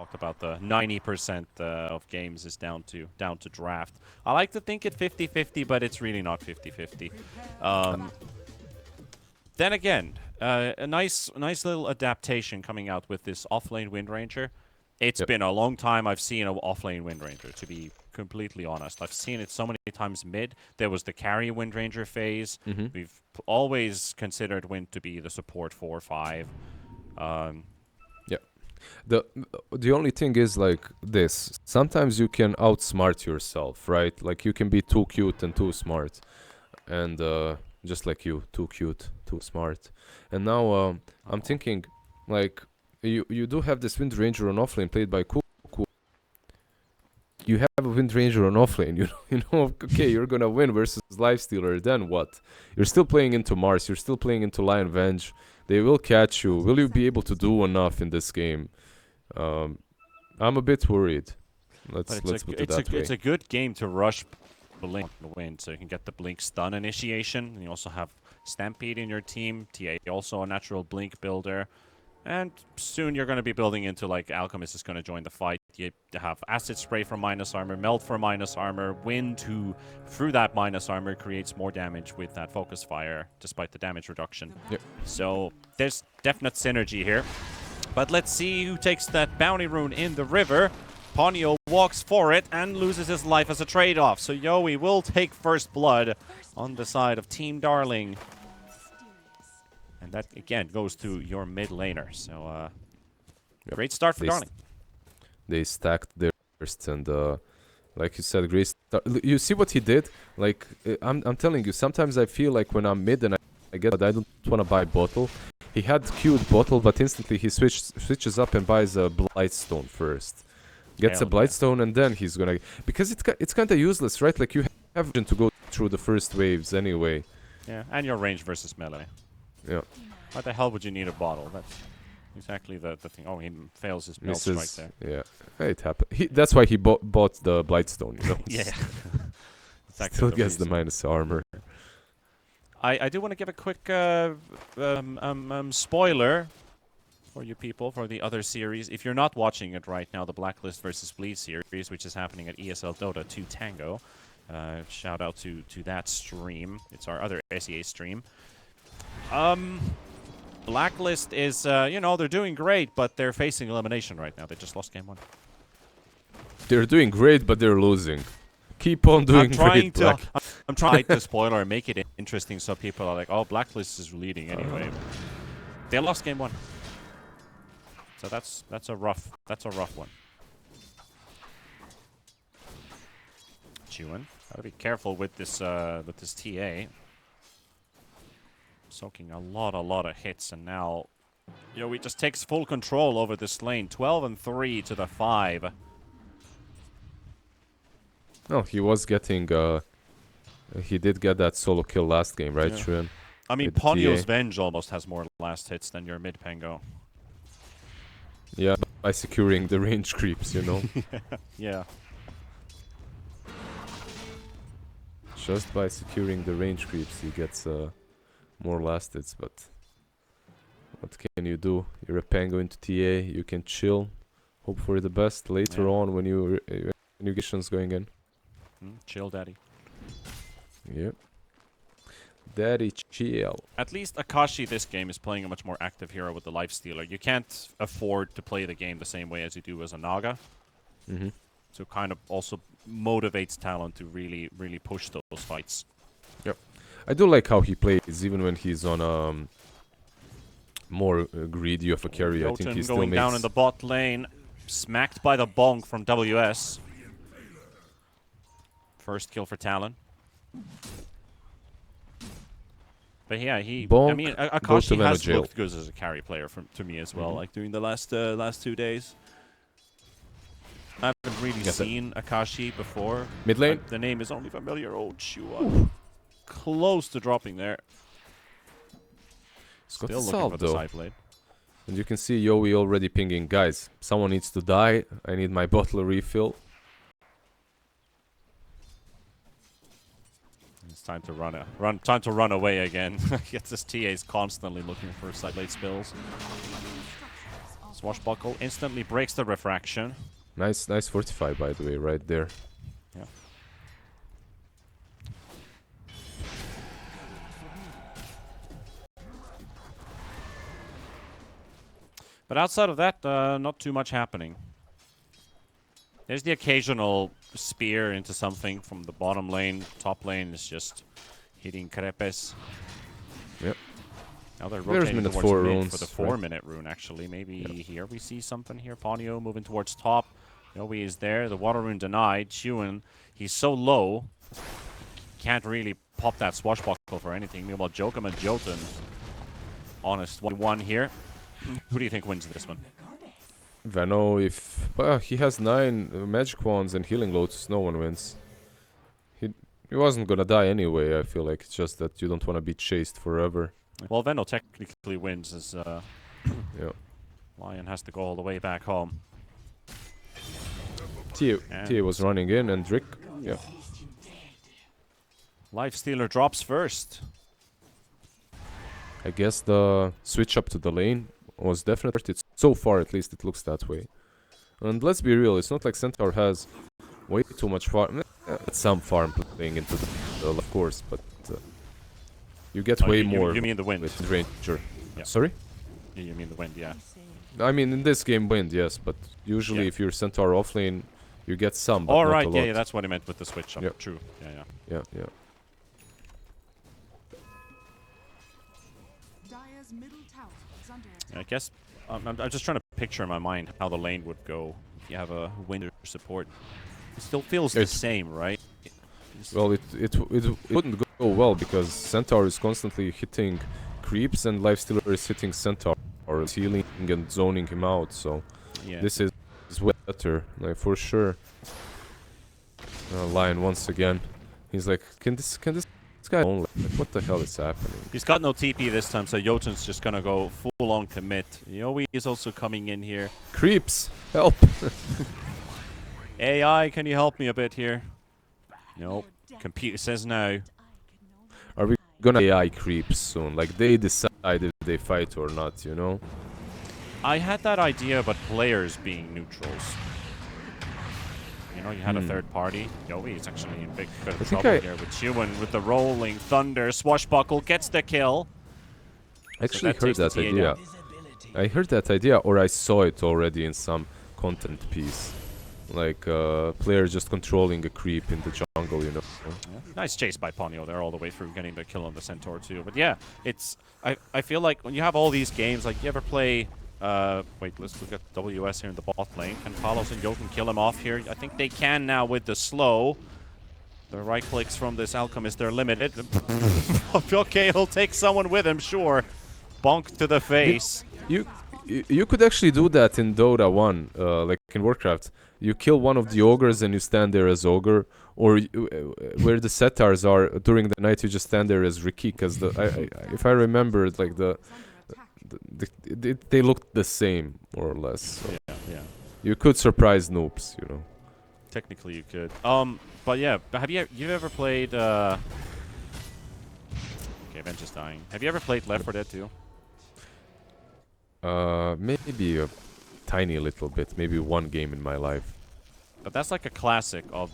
talked about the 90% of games is down to draft. I like to think it 50-50, but it's really not 50-50. Then again, a nice little adaptation coming out with this offlane Wind Ranger. It's been a long time I've seen an offlane Wind Ranger, to be completely honest. I've seen it so many times mid. There was the carry Wind Ranger phase. We've always considered Wind to be the support 4-5. The only thing is like this. Sometimes you can outsmart yourself, right? Like you can be too cute and too smart. And just like you, too cute, too smart. And now I'm thinking, like, you do have this Wind Ranger on offlane played by Cool. You have a Wind Ranger on offlane, you know, okay, you're gonna win versus Lifestealer, then what? You're still playing into Mars, you're still playing into Lion Venge. They will catch you. Will you be able to do enough in this game? I'm a bit worried. Let's put it that way. It's a good game to rush Blink to win, so you can get the Blink stun initiation. And you also have Stampede in your team. TA also a natural Blink builder. And soon you're going to be building into, like, Alchemist is going to join the fight. You have Acid Spray for minus armor, Melt for minus armor, Wind who, through that minus armor, creates more damage with that Focus Fire, despite the damage reduction. So there's definite synergy here. But let's see who takes that Bounty Rune in the river. Ponyo walks for it and loses his life as a trade-off. So Yowie will take first blood on the side of Team Darling. And that, again, goes to your mid laner. So, great start for Darling. They stacked their first and, like you said, great start. You see what he did? Like, I'm telling you, sometimes I feel like when I'm mid and I get but I don't want to buy bottle. He had queued bottle, but instantly he switches up and buys a Blightstone first. Gets a Blightstone and then he's gonna... Because it's kind of useless, right? Like, you have to go through the first waves anyway. Yeah, and your range versus melee. Yeah. Why the hell would you need a bottle? That's exactly the thing. Oh, he fails his melt strike there. Yeah, it happened. That's why he bought the Blightstone, you know? Yeah. Exactly. Still gets the minus armor. I do want to give a quick spoiler for you people for the other series. If you're not watching it right now, the Blacklist versus Bleed series, which is happening at ESL Dota2 Tango. Shout out to that stream. It's our other SEA stream. Blacklist is, you know, they're doing great, but they're facing elimination right now. They just lost game 1. They're doing great, but they're losing. Keep on doing great, I'm trying to spoiler and make it interesting so people are like, oh, Blacklist is leading anyway. They lost game 1. So that's a rough one. Chewin, gotta be careful with this TA. Soaking a lot of hits, and now he just takes full control over this lane. 12-3 to the 5. Oh, he was getting he did get that solo kill last game, right, Shuan? I mean, Ponyo's Venge almost has more last hits than your mid Pango. Yeah, by securing the range creeps, you know. Yeah. Just by securing the range creeps, he gets more last hits, but what can you do? You're a Pango into TA, you can chill, hope for the best later on when you get going in. Chill, daddy. Yep. Daddy chill. At least Akashi this game is playing a much more active hero with the Lifestealer. You can't afford to play the game the same way as you do as a Naga. So kind of also motivates Talon to really push those fights. Yep. I do like how he plays, even when he's on more greedy of a carry. I think he still going makes... down in the bot lane, smacked by the bonk from WS. First kill for Talon. But yeah, bonk, I mean, Akashi has looked good as a carry player to me as well. Like during the last 2 days. I haven't really seen Akashi before. Mid lane. The name is only familiar. Oh, Chua. Close to dropping there. Still looking for the side blade. And you can see Yowie already pinging. Guys, someone needs to die. I need my bottle refill. It's time to run away again. I guess this TA is constantly looking for side blade spills. Swashbuckle instantly breaks the refraction. Nice 45 by the way, right there. Yeah. But outside of that, not too much happening. There's the occasional spear into something from the bottom lane. Top lane is just hitting crepes. Yep. Now they're There's rotating minute towards 4 mid runes, for the right? 4-minute rune, actually. Maybe here we see something here. Ponyo moving towards top. Yowie is there. The water rune denied. Chuan, he's so low. Can't really pop that swashbuckle for anything. Meanwhile, Jokum and Jotun. Honest 1-1 here. Who do you think wins this one? Vano, if he has 9 magic wands and healing loads, no one wins. He wasn't gonna die anyway. I feel like it's just that you don't want to be chased forever. Well, Veno technically wins as Yeah. Lion has to go all the way back home. Tia was running in and Drick. Yeah. Lifestealer drops first. I guess the switch up to the lane was definitely, so far at least it looks that way. And let's be real, it's not like Centaur has way too much farm. Some farm playing into the of course, but you get way more You mean the wind? with Ranger. Yeah. Sorry? You mean the wind, yeah. I mean, in this game, wind, yes, but usually if you're Centaur offlane, you get some, but All not right, a lot. yeah, that's what I meant with the switch up. Yep. True, yeah. Yeah. I guess I'm just trying to picture in my mind how the lane would go if you have a wind support. It still feels the same, right? Well, it wouldn't go well because Centaur is constantly hitting creeps and Lifestealer is hitting Centaur or healing and zoning him out. So Yeah. this is way better, like for sure. Lion once again. He's like, can this guy only? Like, what the hell is happening? He's got no TP this time, so Jotun's just gonna go full on commit. Yowie is also coming in here. Creeps, help! AI, can you help me a bit here? Nope. Computer says no. Are we gonna AI creeps soon? Like they decide if they fight or not, you know? I had that idea about players being neutrals. You know, you had a third party. Yowie is actually in bit of trouble here with Chuan with the rolling thunder. Swashbuckle gets the kill. I actually heard that idea. I heard that idea, or I saw it already in some content piece. Like, player just controlling a creep in the jungle, you know. Yeah. Nice chase by Ponyo there all the way through, getting the kill on the Centaur too. But yeah, it's... I feel like when you have all these games, like, you ever play... wait, let's look at WS here in the bot lane. Can Palos and Jotun kill him off here? I think they can now with the slow. The right clicks from this Alchemist, they're limited. Okay, he'll take someone with him, sure. Bonk to the face. You could actually do that in Dota 1, like in Warcraft. You kill one of the ogres and you stand there as ogre, or where the Setars are during the night, you just stand there as Riki. Because if I remember, like they looked the same more or less. So Yeah. you could surprise noobs, you know. Technically, you could. But yeah, have you ever played? Okay, Bench is dying. Have you ever played Left 4 Dead 2? Maybe a tiny little bit, maybe one game in my life. But that's like a classic of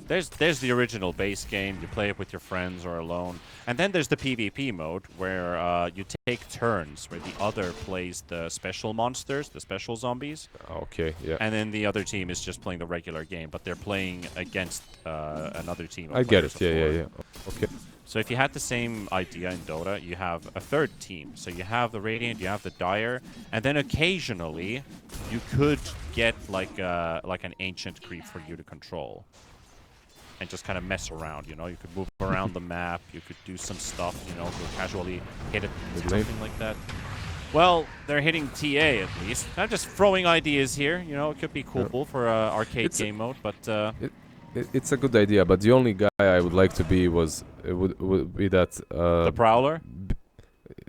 there's the original base game. You play it with your friends or alone, and then there's the PvP mode where you take turns, where the other plays the special monsters, the special zombies. Okay, yeah. And then the other team is just playing the regular game, but they're playing against another team. I get it. Yeah. Okay. So if you had the same idea in Dota, you have a third team. So you have the Radiant, you have the Dire, and then occasionally you could get like an ancient creep for you to control. And just kind of mess around, you know? You could move around the map, you could do some stuff, you know, to casually hit it, something like that. Well, they're hitting TA at least. I'm just throwing ideas here, you know, it could be cool for arcade game mode, but... It's a good idea, but the only guy I would like to be would be that the Prowler?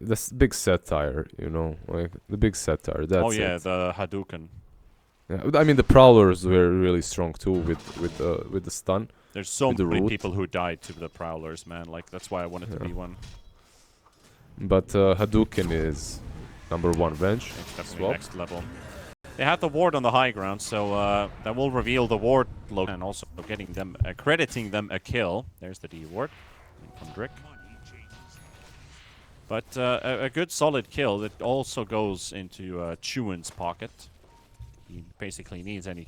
The big satire, you know, like the big satire. That's the Hadouken. Yeah, I mean the Prowlers were really strong too with the stun. There's so many people who died to the Prowlers, man. Like that's why I wanted to be one. But Hadouken is Number 1 bench. It's definitely Swap. next level. They have the ward on the high ground, so that will reveal the ward location and also getting them, crediting them a kill. There's the D ward from Drick. But a good solid kill that also goes into Chuan's pocket. He basically needs every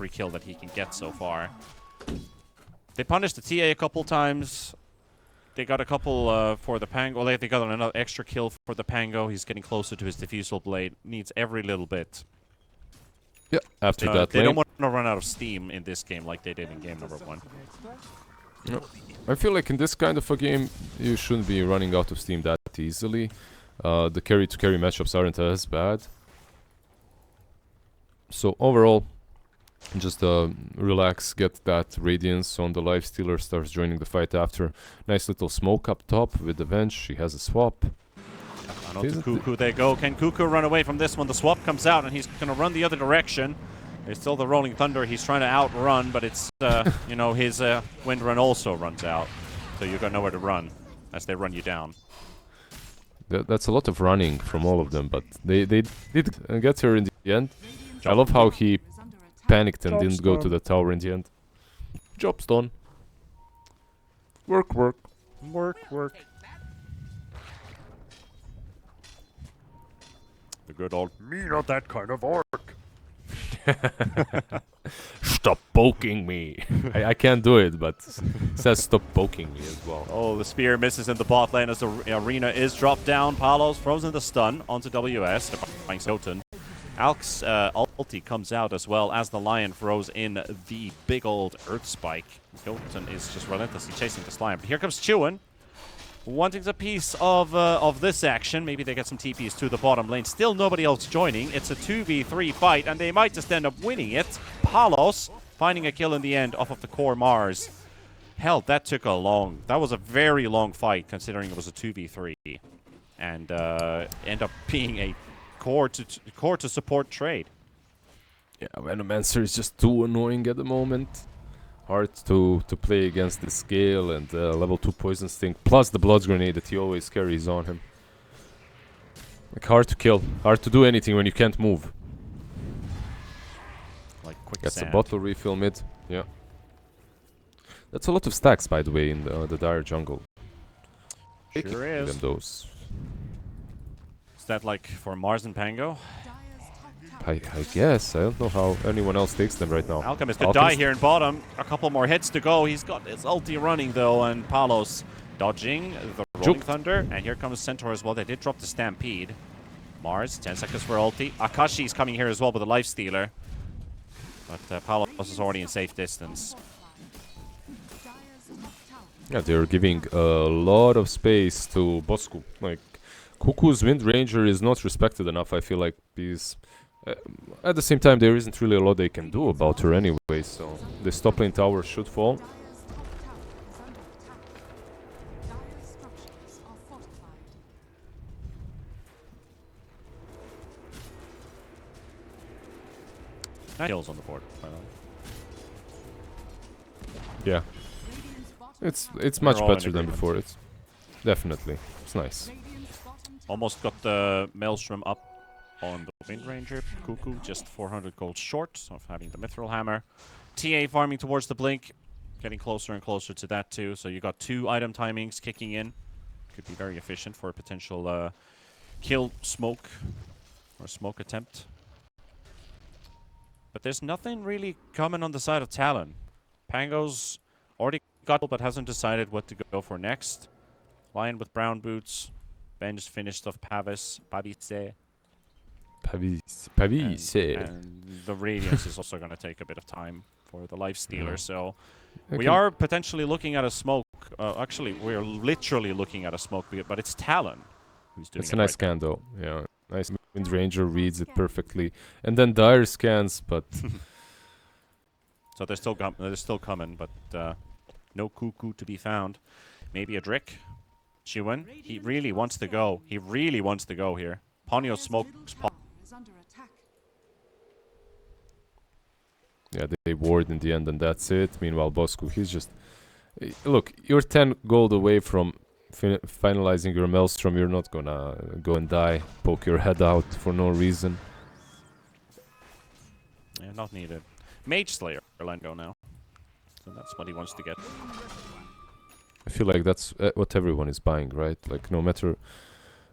kill that he can get so far. They punished the TA a couple times. They got a couple for the Pango. Well, they got another extra kill for the Pango. He's getting closer to his diffusal blade. Needs every little bit. Yeah, after that they lane. don't want to run out of steam in this game like they did in game number 1. No. I feel like in this kind of a game, you shouldn't be running out of steam that easily. The carry-to-carry matchups aren't as bad. So overall, just relax, get that radiance on the lifestealer, starts joining the fight after. Nice little smoke up top with the bench. She has a swap. On to Cuckoo they go. Can Cuckoo run away from this one? The swap comes out and he's going to run the other direction. There's still the Rolling Thunder. He's trying to outrun, but it's, you know, his Wind Run also runs out. So you've got nowhere to run as they run you down. That's a lot of running from all of them, but they did get her in the end. I love how he panicked and didn't go to the tower in the end. Job's done. Work. The good old, me not that kind of orc. Stop poking me. I can't do it, but it says stop poking me as well. Oh, the spear misses in the bot lane as the arena is dropped down. Palos frozen the stun onto WS. Defying Soten. Alk's ulti comes out as well as the Lion throws in the big old Earth Spike. Jotun is just relentlessly chasing this Lion. But here comes Chuan, wanting a piece of this action. Maybe they get some TPs to the bottom lane. Still nobody else joining. It's a 2v3 fight, and they might just end up winning it. Palos finding a kill in the end off of the core Mars. Hell, that was a very long fight considering it was a 2v3. And end up being a core to support trade. Yeah, Venomancer is just too annoying at the moment. Hard to play against the scale and level 2 poison sting, plus the blood grenade that he always carries on him. Like hard to kill, hard to do anything when you can't move. Like quick Gets sand. a bottle refill mid, yeah. That's a lot of stacks, by the way, in the dire jungle. Sure is. Them those. Is that like for Mars and Pango? I guess. I don't know how anyone else takes them right now. Alchemist could die here in bottom. A couple more hits to go. He's got his ulti running though, and Palos dodging the Rolling Thunder. And here comes Centaur as well. They did drop the Stampede. Mars, 10 seconds for ulti. Akashi's coming here as well with a life stealer. But Palos is already in safe distance. Yeah, they're giving a lot of space to Bosku. Like, Cuckoo's Wind Ranger is not respected enough, I feel like, because at the same time there isn't really a lot they can do about her anyway, so the top lane tower should fall. Kills on the board, by the way. Yeah. It's much all in better than agreement. before. It's definitely. It's nice. Almost got the Maelstrom up on the Wind Ranger. Cuckoo just 400 gold short of having the Mithril Hammer. TA farming towards the Blink. Getting closer and closer to that too. So you got 2 item timings kicking in. Could be very efficient for a potential kill smoke or smoke attempt. But there's nothing really coming on the side of Talon. Pango's already got but hasn't decided what to go for next. Lion with brown boots. Ben just finished off Pavis. Pavise. And the Radiance is also going to take a bit of time for the Life Stealer. Yeah. So we are potentially looking at a smoke. Actually, we're literally looking at a smoke, but it's Talon who's doing it. It's a nice scan though. Yeah. Nice. Wind Ranger reads it perfectly. And then Dire scans, but... So they're still coming, but no Cuckoo to be found. Maybe a Drick. Chuan. He really wants to go. He really wants to go here. Ponyo smokes. Yeah, they ward in the end and that's it. Meanwhile, Bosku, he's just... Look, you're 10 gold away from finalizing your maelstrom, you're not gonna go and die, poke your head out for no reason. Yeah, not needed. Mage Slayer, Orlando now. So that's what he wants to get. I feel like that's what everyone is buying, right? Like no matter,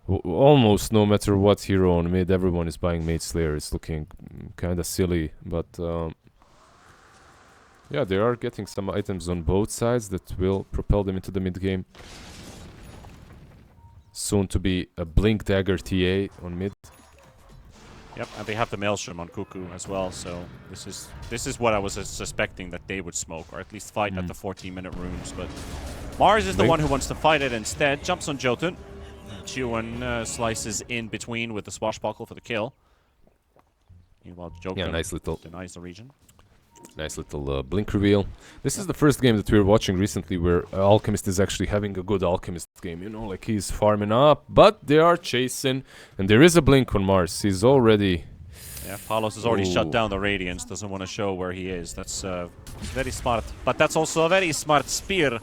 almost no matter what hero on mid, everyone is buying Mage Slayer. It's looking kind of silly, but yeah, they are getting some items on both sides that will propel them into the mid game. Soon to be a Blink Dagger TA on mid. Yep, and they have the Maelstrom on Cuckoo as well, so this is what I was suspecting that they would smoke, or at least fight at the 14-minute runes, but Mars is the one who wants to fight it instead, jumps on Jotun. Chuan slices in between with the Swashbuckle for the kill. Meanwhile, Jotun denies the region. Nice little blink reveal. This is the first game that we're watching recently where Alchemist is actually having a good Alchemist game, you know, like he's farming up, but they are chasing, and there is a blink on Mars. He's already... Yeah, Palos has already shut down the Radiance, doesn't want to show where he is. That's very smart, but that's also a very smart spear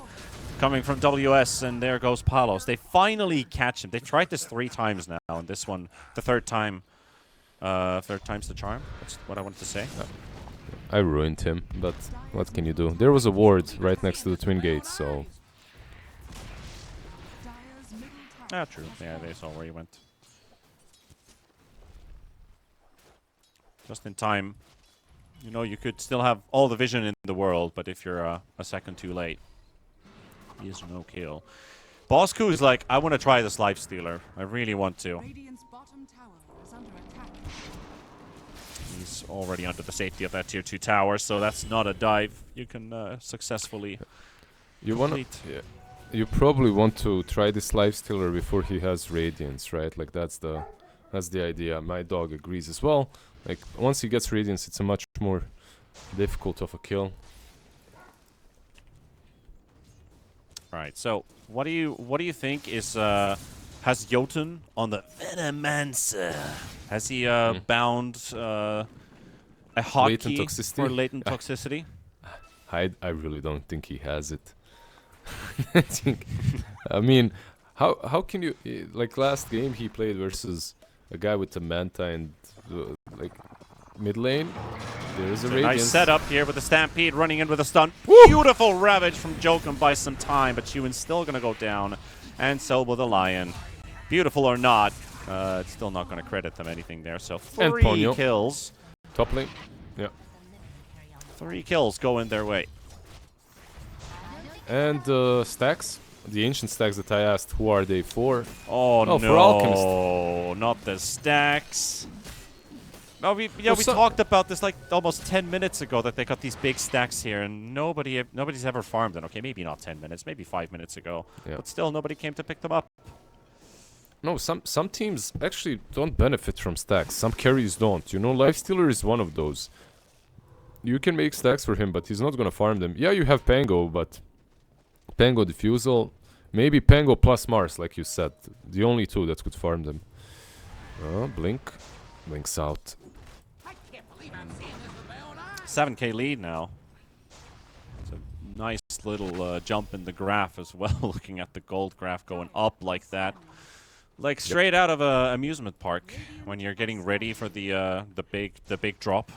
coming from WS, and there goes Palos. They finally catch him. They tried this 3 times now, and this one, the third time's the charm. That's what I wanted to say. I ruined him, but what can you do? There was a ward right next to the twin gates, so... Ah, true. Yeah, they saw where he went. Just in time. You know, you could still have all the vision in the world, but if you're a second too late, he is no kill. Bosku is like, I want to try this Lifestealer. I really want to. He's already under the safety of that tier 2 tower, so that's not a dive. You can successfully complete. You probably want to try this Lifestealer before he has Radiance, right? Like that's the idea. My dog agrees as well. Like once he gets Radiance, it's a much more difficult of a kill. Right. So what do you think is has Jotun on the Venomancer? Has he bound a hotkey for latent toxicity? I really don't think he has it. I mean, how can you like last game he played versus a guy with the Manta and like mid lane. There is a Radiance. Nice setup here with the Stampede running in with a stun. Woo! Beautiful Ravage from Jokum by some time, but Chuan's still going to go down, and so will the Lion. Beautiful or not, it's still not going to credit them anything there. So 3 kills. Top lane. Yeah. 3 kills going their way. And stacks. The ancient stacks that I asked, who are they for? Oh no, for Alchemist. Not the stacks. No, we talked about this like almost 10 minutes ago that they got these big stacks here, and nobody's ever farmed them. Okay, maybe not 10 minutes, maybe 5 minutes ago, but still nobody came to pick them up. No, some teams actually don't benefit from stacks. Some carries don't. You know, Lifestealer is one of those. You can make stacks for him, but he's not gonna farm them. Yeah, you have Pango, but Pango Diffusal, maybe Pango plus Mars, like you said. The only 2 that could farm them. Blink. Blink's out. 7k lead now. It's a nice little jump in the graph as well, looking at the gold graph going up like that. Like straight out of an amusement park when you're getting ready for the big drop.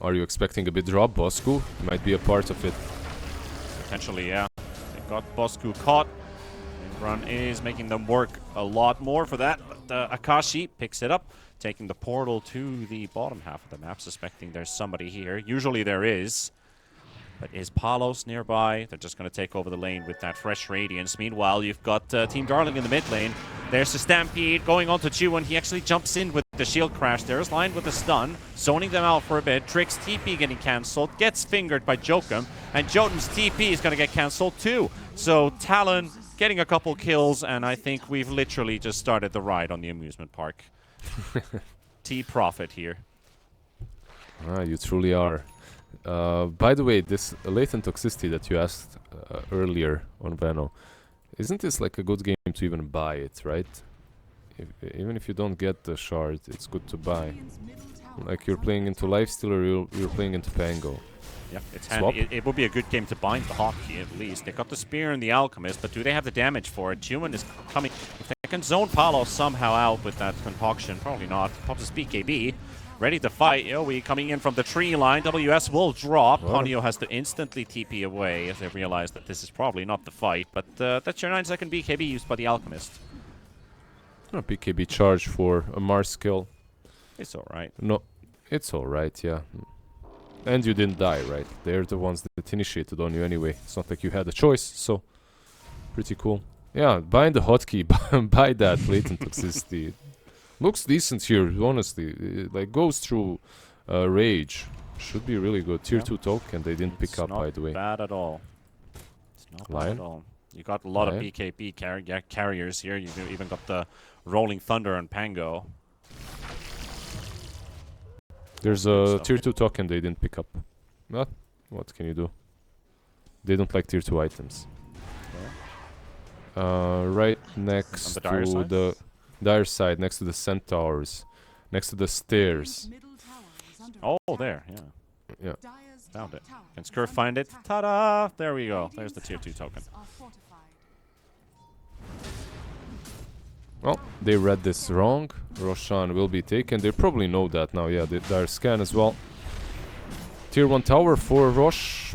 Are you expecting a big drop? Bosku might be a part of it. Potentially, yeah. They got Bosku caught. Run is making them work a lot more for that. But Akashi picks it up, taking the portal to the bottom half of the map, suspecting there's somebody here. Usually there is. But is Palos nearby? They're just going to take over the lane with that fresh Radiance. Meanwhile, you've got Team Darling in the mid lane. There's the Stampede going on to Chuan. He actually jumps in with the shield crash. There's lined with the stun, zoning them out for a bit. Trick's TP getting cancelled, gets fingered by Jokum, and Jotun's TP is going to get cancelled too. So Talon getting a couple kills, and I think we've literally just started the ride on the amusement park. T-Profit here. Ah, you truly are. By the way, this latent toxicity that you asked earlier on Veno, isn't this like a good game to even buy it, right? Even if you don't get the shard, it's good to buy. Like you're playing into Lifestealer, you're playing into Pango. Yeah, it's Swap. handy. It would be a good game to bind the hockey at least. They got the spear and the alchemist, but do they have the damage for it? Human is coming. If they can zone Palos somehow out with that concoction, probably not. Pops his BKB, ready to fight. Yowie coming in from the tree line. WS will drop. Well. Ponyo has to instantly TP away as they realize that this is probably not the fight. But that's your 9-second BKB used by the alchemist. A BKB charge for a Mars skill. It's all right. No, it's alright, yeah. And you didn't die, right? They're the ones that initiated on you anyway. It's not like you had a choice, so pretty cool. Yeah, bind the hotkey, buy that latent toxicity. Looks decent here, honestly. It, like, goes through rage. Should be really good. Tier 2 token they didn't pick up, by the way. It's not bad at all. It's not Lion? bad at all. You got a lot Lion? of BKB carriers here. You've even got the Rolling Thunder and Pango. There's a tier 2 token they didn't pick up. What? What can you do? They don't like tier 2 items. Right next On the dire to side? the dire side, next to the centaurs, next to the stairs. Oh, there, yeah. Yeah. Found it. Can Skur find it? Ta-da! There we go. There's the tier 2 token. Well, they read this wrong. Roshan will be taken. They probably know that now. Yeah, dire scan as well. Tier 1 tower for Rosh.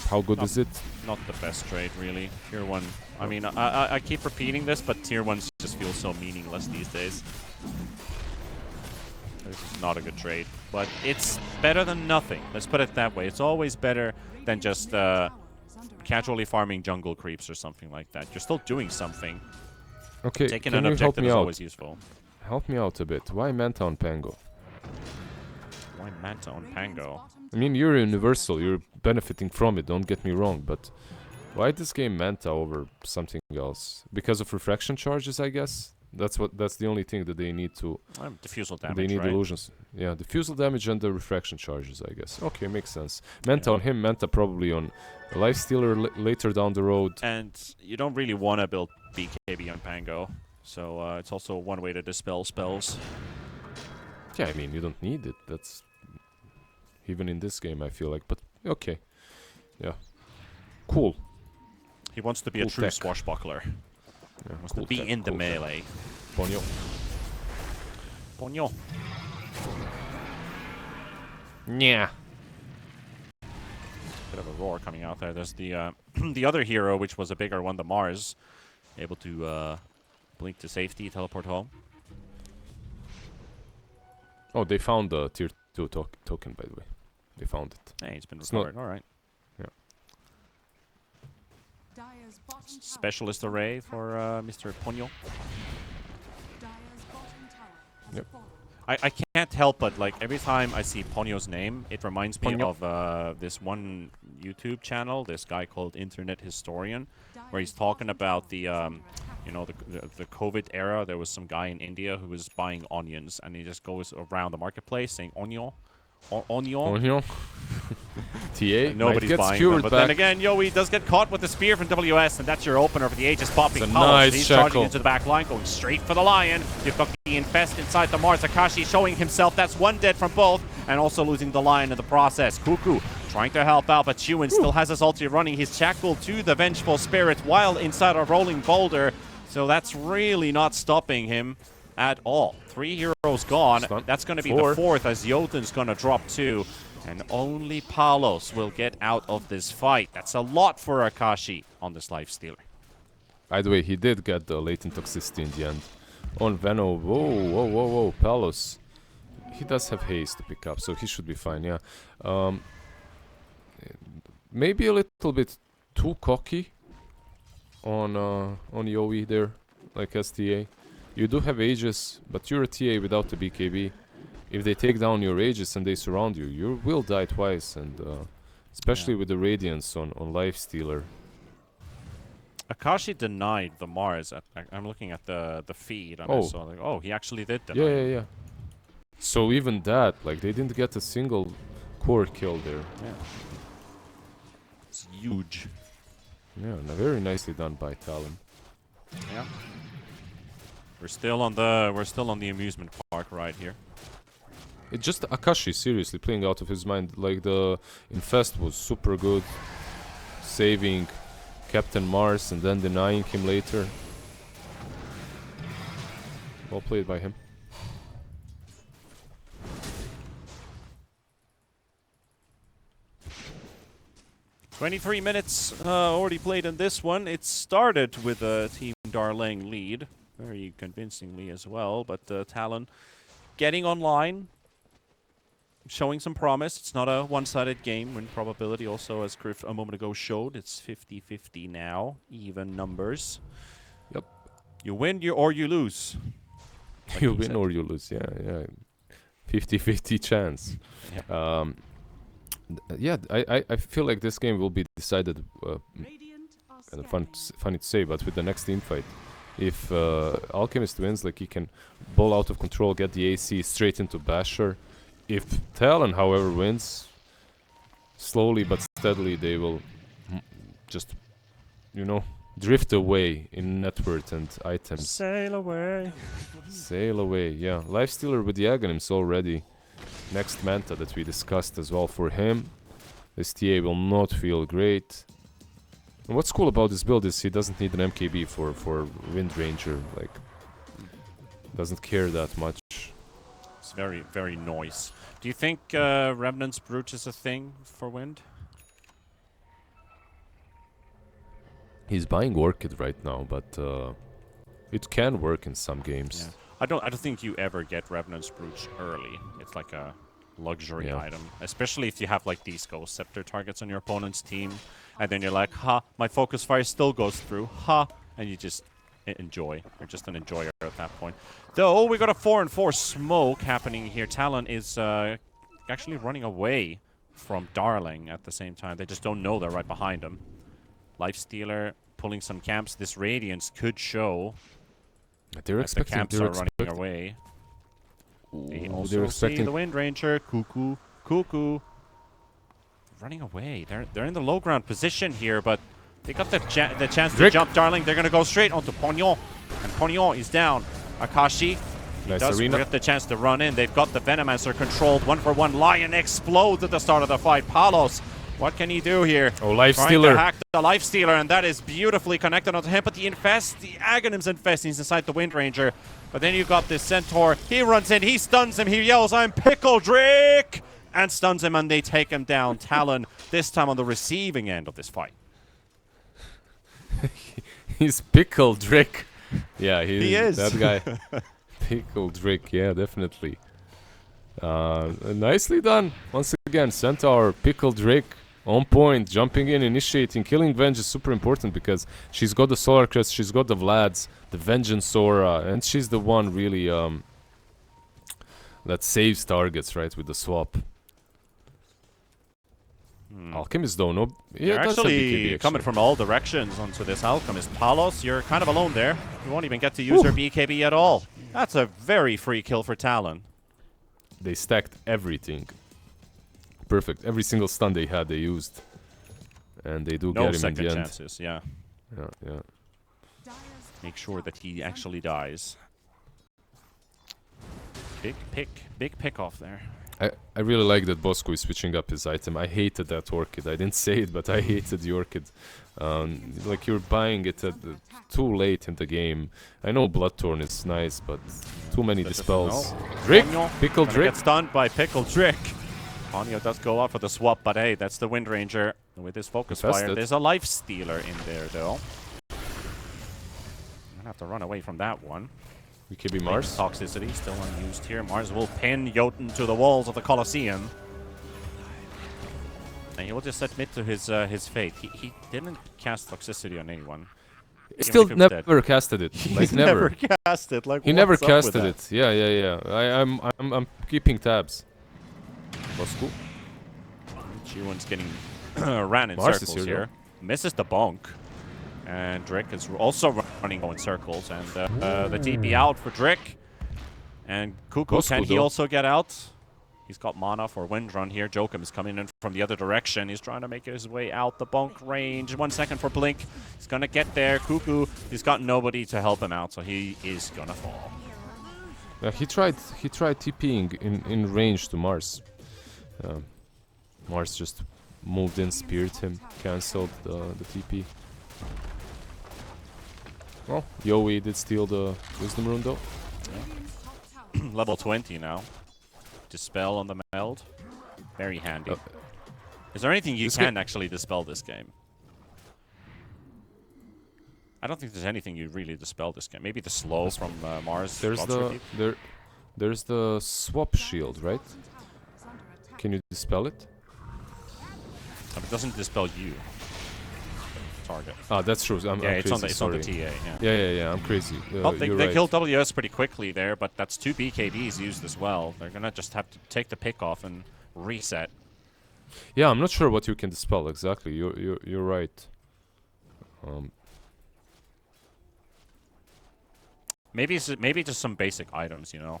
How good is it? Not the best trade, really. Tier 1. I mean, I keep repeating this, but tier 1s just feel so meaningless these days. This is not a good trade, but it's better than nothing. Let's put it that way. It's always better than just casually farming jungle creeps or something like that. You're still doing something. Okay, Taking can an you help objective me is out? always useful. Help me out a bit. Why Manta on Pango? Why Manta on Pango? I mean, you're universal. You're benefiting from it. Don't get me wrong, but why this game Manta over something else? Because of refraction charges, I guess. That's the only thing that they need to. Diffusal damage. They need right? illusions. Yeah, diffusal damage and the refraction charges, I guess. Okay, makes sense. Manta Yeah. on him, Manta probably on a Lifestealer later down the road. And you don't really want to build BKB on Pango, so it's also one way to dispel spells. Yeah, I mean, you don't need it. That's even in this game, I feel like. But okay, yeah, cool. He wants to be Cool a true tech. swashbuckler. Yeah, Wants cool to be tech, in the cool tech. melee. Ponyo. Ponyo. Yeah. Bit of a roar coming out there. There's the the other hero, which was a bigger one, the Mars, able to blink to safety, teleport home. Oh, they found the tier 2 token, by the way. They found it. Hey, it's been It's not- recovered. All right. Yeah. Specialist array for Mr. Ponyo. Yep. I can't help but, like, every time I see Ponyo's name, it reminds me Ponyo. of this one YouTube channel, this guy called Internet Historian, where he's talking about the, you know, the COVID era. There was some guy in India who was buying onions, and he just goes around the marketplace saying onion, onion. Ponyo. TA. Nobody's might get buying them, skewered but back. then again, Yowie does get caught with the spear from WS, and that's your opener for the Aegis popping. It's a Palos, nice he's charging shackle. into the back line, going straight for the Lion. You've got the Infest inside the Mars. Akashi showing himself. That's one dead from both, and also losing the Lion in the process. Cuckoo trying to help out, but Chuan still has his ulti running. He's shackled to the Vengeful Spirit while inside a rolling boulder, so that's really not stopping him at all. 3 heroes gone. Stun. That's going to be 4. the 4th as Jotun's going to drop 2. And only Palos will get out of this fight. That's a lot for Akashi on this Lifestealer. By the way, he did get the latent toxicity in the end. On Veno, whoa, Palos. He does have haste to pick up, so he should be fine, yeah. Maybe a little bit too cocky on Yowie there, like STA. You do have Aegis, but you're a TA without the BKB. If they take down your Aegis and they surround you, you will die twice, and especially with the Radiance on Lifestealer. Akashi denied the Mars. I'm looking at the feed, and I saw like, oh, he actually did deny. Yeah. So even that, like, they didn't get a single core kill there. Yeah. It's huge. Yeah, very nicely done by Talon. Yeah. We're still on the amusement park ride here. It just Akashi seriously playing out of his mind. Like the Infest was super good, saving Captain Mars and then denying him later. Well played by him. 23 minutes already played in this one. It started with a Team Darleng lead, very convincingly as well, but Talon getting online, showing some promise. It's not a one-sided game. Win probability also, as Griff a moment ago showed, it's 50-50 now, even numbers. Yep. You win or you lose. Like You he win said. or you lose, yeah. 50-50 chance. Yep. Yeah, I feel like this game will be decided, kind of funny to say, but with the next team fight. If Alchemist wins, like he can ball out of control, get the AC straight into Basher. If Talon, however, wins, slowly but steadily they will just, you know, drift away in net worth and items. Sail away. Sail away, yeah. Lifestealer with the Aghanims already. Next Manta that we discussed as well for him. This TA will not feel great. And what's cool about this build is he doesn't need an MKB for Wind Ranger. Like, doesn't care that much. It's very, very noise. Do you think Remnant's Brooch is a thing for Wind? He's buying Orchid right now, but it can work in some games. Yeah. I don't think you ever get Revenant's Brooch early. It's like a luxury item, especially if you have like these Ghost Scepter targets on your opponent's team, and then you're like, ha, my focus fire still goes through, ha, and you just enjoy. You're just an enjoyer at that point. Though we got a 4-4 smoke happening here. Talon is actually running away from Darling at the same time. They just don't know they're right behind him. Lifestealer pulling some camps. This Radiance could show. They're As the expecting. camps They're are running away. They also they're see expecting. the Wind Ranger. Cuckoo. Running away. They're in the low ground position here, but they got the chance to jump Darling. They're going to go straight onto Pognon. And Pognon is down. Akashi. He Nice does arena. get the chance to run in. They've got the Venomancer controlled. 1-for-1. Lion explodes at the start of the fight. Palos. What can he do here? Oh, Trying Lifestealer. to hack the Lifestealer, and that is beautifully connected onto him. But the Aghanims infest, he's inside the Wind Ranger. But then you've got this Centaur. He runs in, he stuns him, he yells, I'm Pickle Drake! And stuns him, and they take him down. Talon, this time on the receiving end of this fight. He's Pickle Drake. Yeah, He is. That guy. Pickle Drake, yeah, definitely. Nicely done. Once again, Centaur, Pickle Drake. On point, jumping in, initiating, killing Venge is super important because she's got the Solar Crest, she's got the Vlads, the Vengeance Aura, and she's the one really that saves targets, right, with the swap. Alchemist though, no... You're Yeah, that's a actually BKB, coming from all directions onto this Alchemist. Palos, you're kind of alone there. You won't even get to use your BKB at all. That's a very free kill for Talon. They stacked everything. Perfect. Every single stun they had, they used. And they do No get him in second the end. chances, yeah. Yeah. Make sure that he actually dies. Big pick off there. I really like that Bosco is switching up his item. I hated that Orchid. I didn't say it, but I hated the Orchid. Like you're buying it at too late in the game. I know Bloodthorn is nice, but too many dispels. Drake, Pickle Drake. Get stunned by Pickle Drake. Ponyo does go out for the swap, but hey, that's the Wind Ranger with his focus fire. There's a Lifestealer in there, though. I'm gonna have to run away from that one. BKB Mars. Toxicity still unused here. Mars will pin Jotun to the walls of the Colosseum. And he will just admit to his fate. He didn't cast toxicity on anyone. He still never casted it. Like He's never cast it. Like he never what's up with casted that? it. Yeah. I'm keeping tabs. Bosco. G1's getting ran in Mars circles is here, here. Misses the bonk. And Drake is also running in circles. And the TP out for Drake. And Cuckoo, Bosco can he though. also get out? He's got mana for Wind Run here. Jokum is coming in from the other direction. He's trying to make his way out the bonk range. 1 second for Blink. He's going to get there. Cuckoo, he's got nobody to help him out, so he is going to fall. He tried TPing in range to Mars. Mars just moved in, speared him, cancelled the TP. Well, Yowie did steal the Wisdom Rune though. Yeah. Level 20 now. Dispel on the meld. Very handy. Is there anything you can actually dispel this game? I don't think there's anything you really dispel this game. Maybe the slow from Mars. There's the swap shield, right? Can you dispel it? It doesn't dispel you. Target. Ah, that's true. I'm it's crazy, on the TA. Yeah. I'm crazy. Well, they right. killed WS pretty quickly there, but that's 2 BKBs used as well. They're gonna just have to take the pick off and reset. Yeah, I'm not sure what you can dispel exactly. You're right. Maybe just some basic items, you know.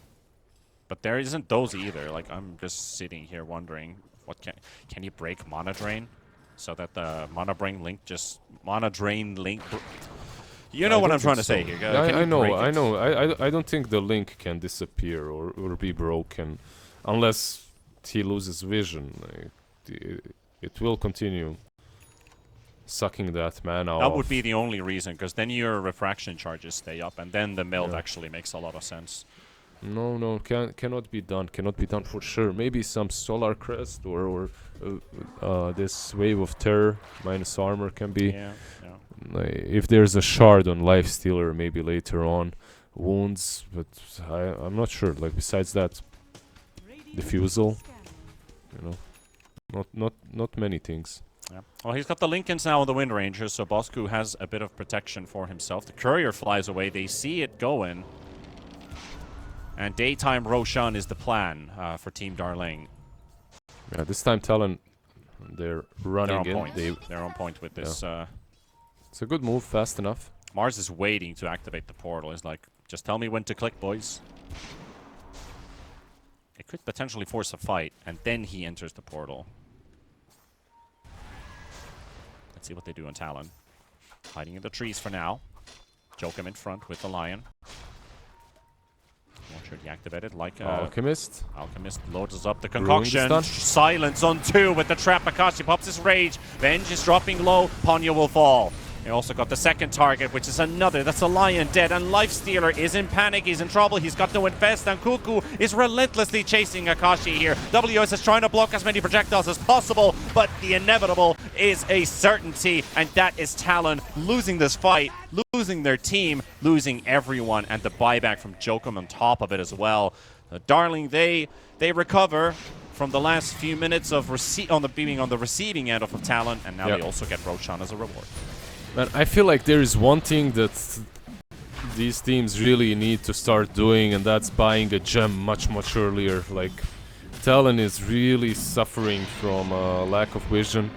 But there isn't those either. Like I'm just sitting here wondering, what can you break Mana Drain, so that the Mana Drain link just You know what I'm trying to say here. I know. I don't think the link can disappear or be broken, unless he loses vision. Like, it will continue sucking that mana off. That would be the only reason, because then your refraction charges stay up, and then the meld actually makes a lot of sense. No, cannot be done. Cannot be done for sure. Maybe some Solar Crest or this Wave of Terror minus armor can be. Yeah. If there's a shard on Lifestealer, maybe later on, wounds. But I'm not sure. Like besides that, diffusal. You know, not many things. Yeah. Well, he's got the Lincolns now on the Wind Rangers, so Bosku has a bit of protection for himself. The courier flies away. They see it going. And daytime Roshan is the plan for Team Darleng. Yeah, this time Talon, they're running They're on in. point. They're on point with this. It's a good move, fast enough. Mars is waiting to activate the portal. He's like, just tell me when to click, boys. It could potentially force a fight, and then he enters the portal. Let's see what they do on Talon. Hiding in the trees for now. Jokum in front with the Lion. Launcher deactivated like Alchemist. Alchemist loads up the concoction. Stun. Silence on 2 with the trap. Akashi pops his rage. Venge is dropping low. Ponyo will fall. They also got the second target, which is another. That's a Lion dead. And Lifestealer is in panic. He's in trouble. He's got to infest. And Kuku is relentlessly chasing Akashi here. WS is trying to block as many projectiles as possible, but the inevitable is a certainty. And that is Talon losing this fight, losing their team, losing everyone, and the buyback from Jokum on top of it as well. Darling, they recover from the last few minutes of being on the receiving end of Talon, and now they also get Roshan as a reward. Man, I feel like there is one thing that these teams really need to start doing, and that's buying a gem much earlier. Like, Talon is really suffering from lack of vision.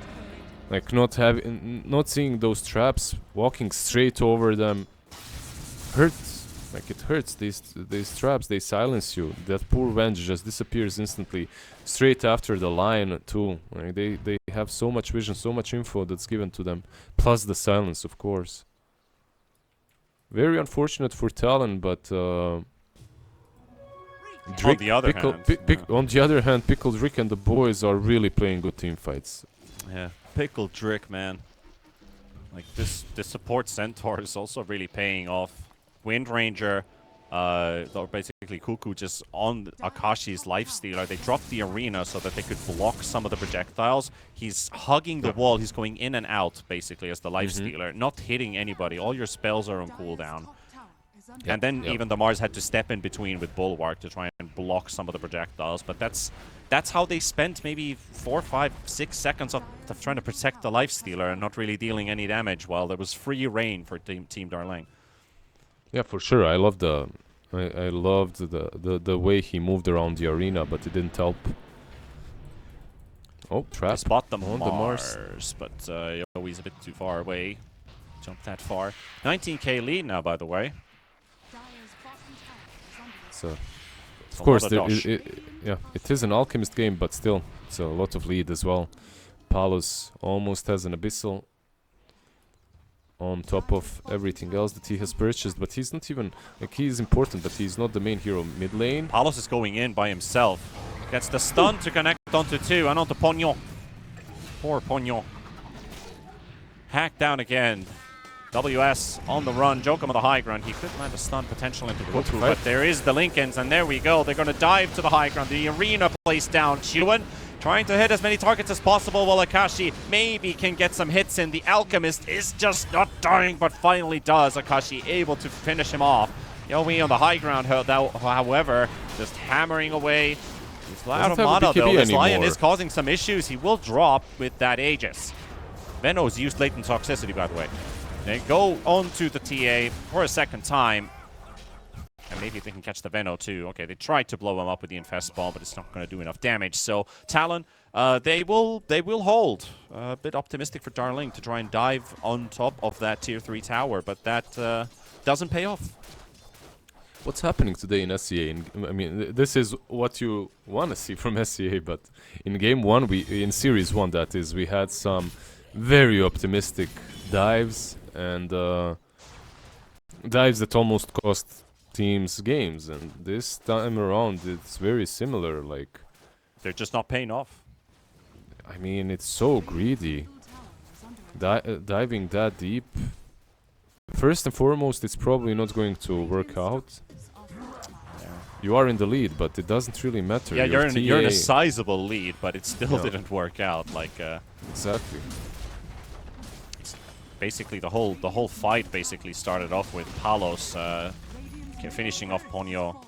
Like, not seeing those traps, walking straight over them hurts. Like, it hurts. These traps, they silence you. That poor Venge just disappears instantly, straight after the line too. Like, they have so much vision, so much info that's given to them, plus the silence, of course. Very unfortunate for Talon, but Drick, on the other hand, Pickled Rick and the boys are really playing good team fights. Yeah, Pickled Drick, man. Like this support Centaur is also really paying off. Wind Ranger, or basically Kuku just on Akashi's Lifestealer. They dropped the arena so that they could block some of the projectiles. He's hugging the wall. He's going in and out, basically, as the Lifestealer, not hitting anybody. All your spells are on cooldown. And then even the Mars had to step in between with Bulwark to try and block some of the projectiles. But that's how they spent maybe 4, 5, 6 seconds of trying to protect the Lifestealer and not really dealing any damage, while there was free reign for Team Darleng. Yeah, for sure. I loved the way he moved around the arena, but it didn't help. Oh, trap. Spot them on the Mars, but he's a bit too far away. Jumped that far. 19k lead now, by the way. So, of course, it is an Alchemist game, but still, it's a lot of lead as well. Palos almost has an Abyssal. on top of everything else that he has purchased, but he's not even, like, he is important, but he's not the main hero mid lane. Palos is going in by himself. Gets the stun to connect onto 2 and onto Pognon. Poor Pognon. Hacked down again. WS on the run. Jokum on the high ground. He could land a stun potential into Cuckoo, but there is the Lincolns, and there we go. They're going to dive to the high ground. The arena placed down. Chuan trying to hit as many targets as possible while Akashi maybe can get some hits in. The Alchemist is just not dying, but finally does. Akashi able to finish him off. Yowie on the high ground, however, just hammering away. He's out of mana though. This Lion is causing some issues. He will drop with that Aegis. Venos used latent toxicity, by the way. They go on to the TA for a second time. And maybe they can catch the Veno too. Okay, they tried to blow him up with the Infest Ball, but it's not going to do enough damage. So Talon, they will hold. A bit optimistic for Darleng to try and dive on top of that tier 3 tower, but that doesn't pay off. What's happening today in SCA? I mean, this is what you want to see from SCA, but in game 1, in series 1 that is, we had some very optimistic dives and dives that almost cost teams games, and this time around it's very similar. Like, they're just not paying off. I mean, it's so greedy. Diving that deep, first and foremost, it's probably not going to work out. You are in the lead, but it doesn't really matter. Yeah, you're in a sizable lead, but it still didn't work out. Like exactly. Basically, the whole fight basically started off with Palos finishing off Ponyo,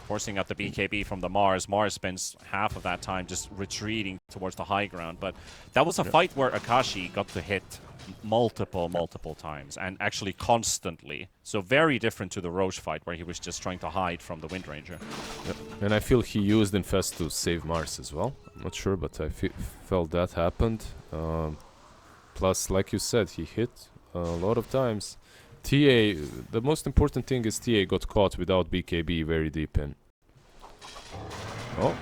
forcing out the BKB from the Mars. Mars spends half of that time just retreating towards the high ground. But that was a fight where Akashi got to hit multiple times, and actually constantly. So very different to the Roche fight where he was just trying to hide from the Wind Ranger. Yep. And I feel he used Infest to save Mars as well. I'm not sure, but I felt that happened. Plus, like you said, he hit a lot of times. TA, the most important thing is TA got caught without BKB very deep in. Oh.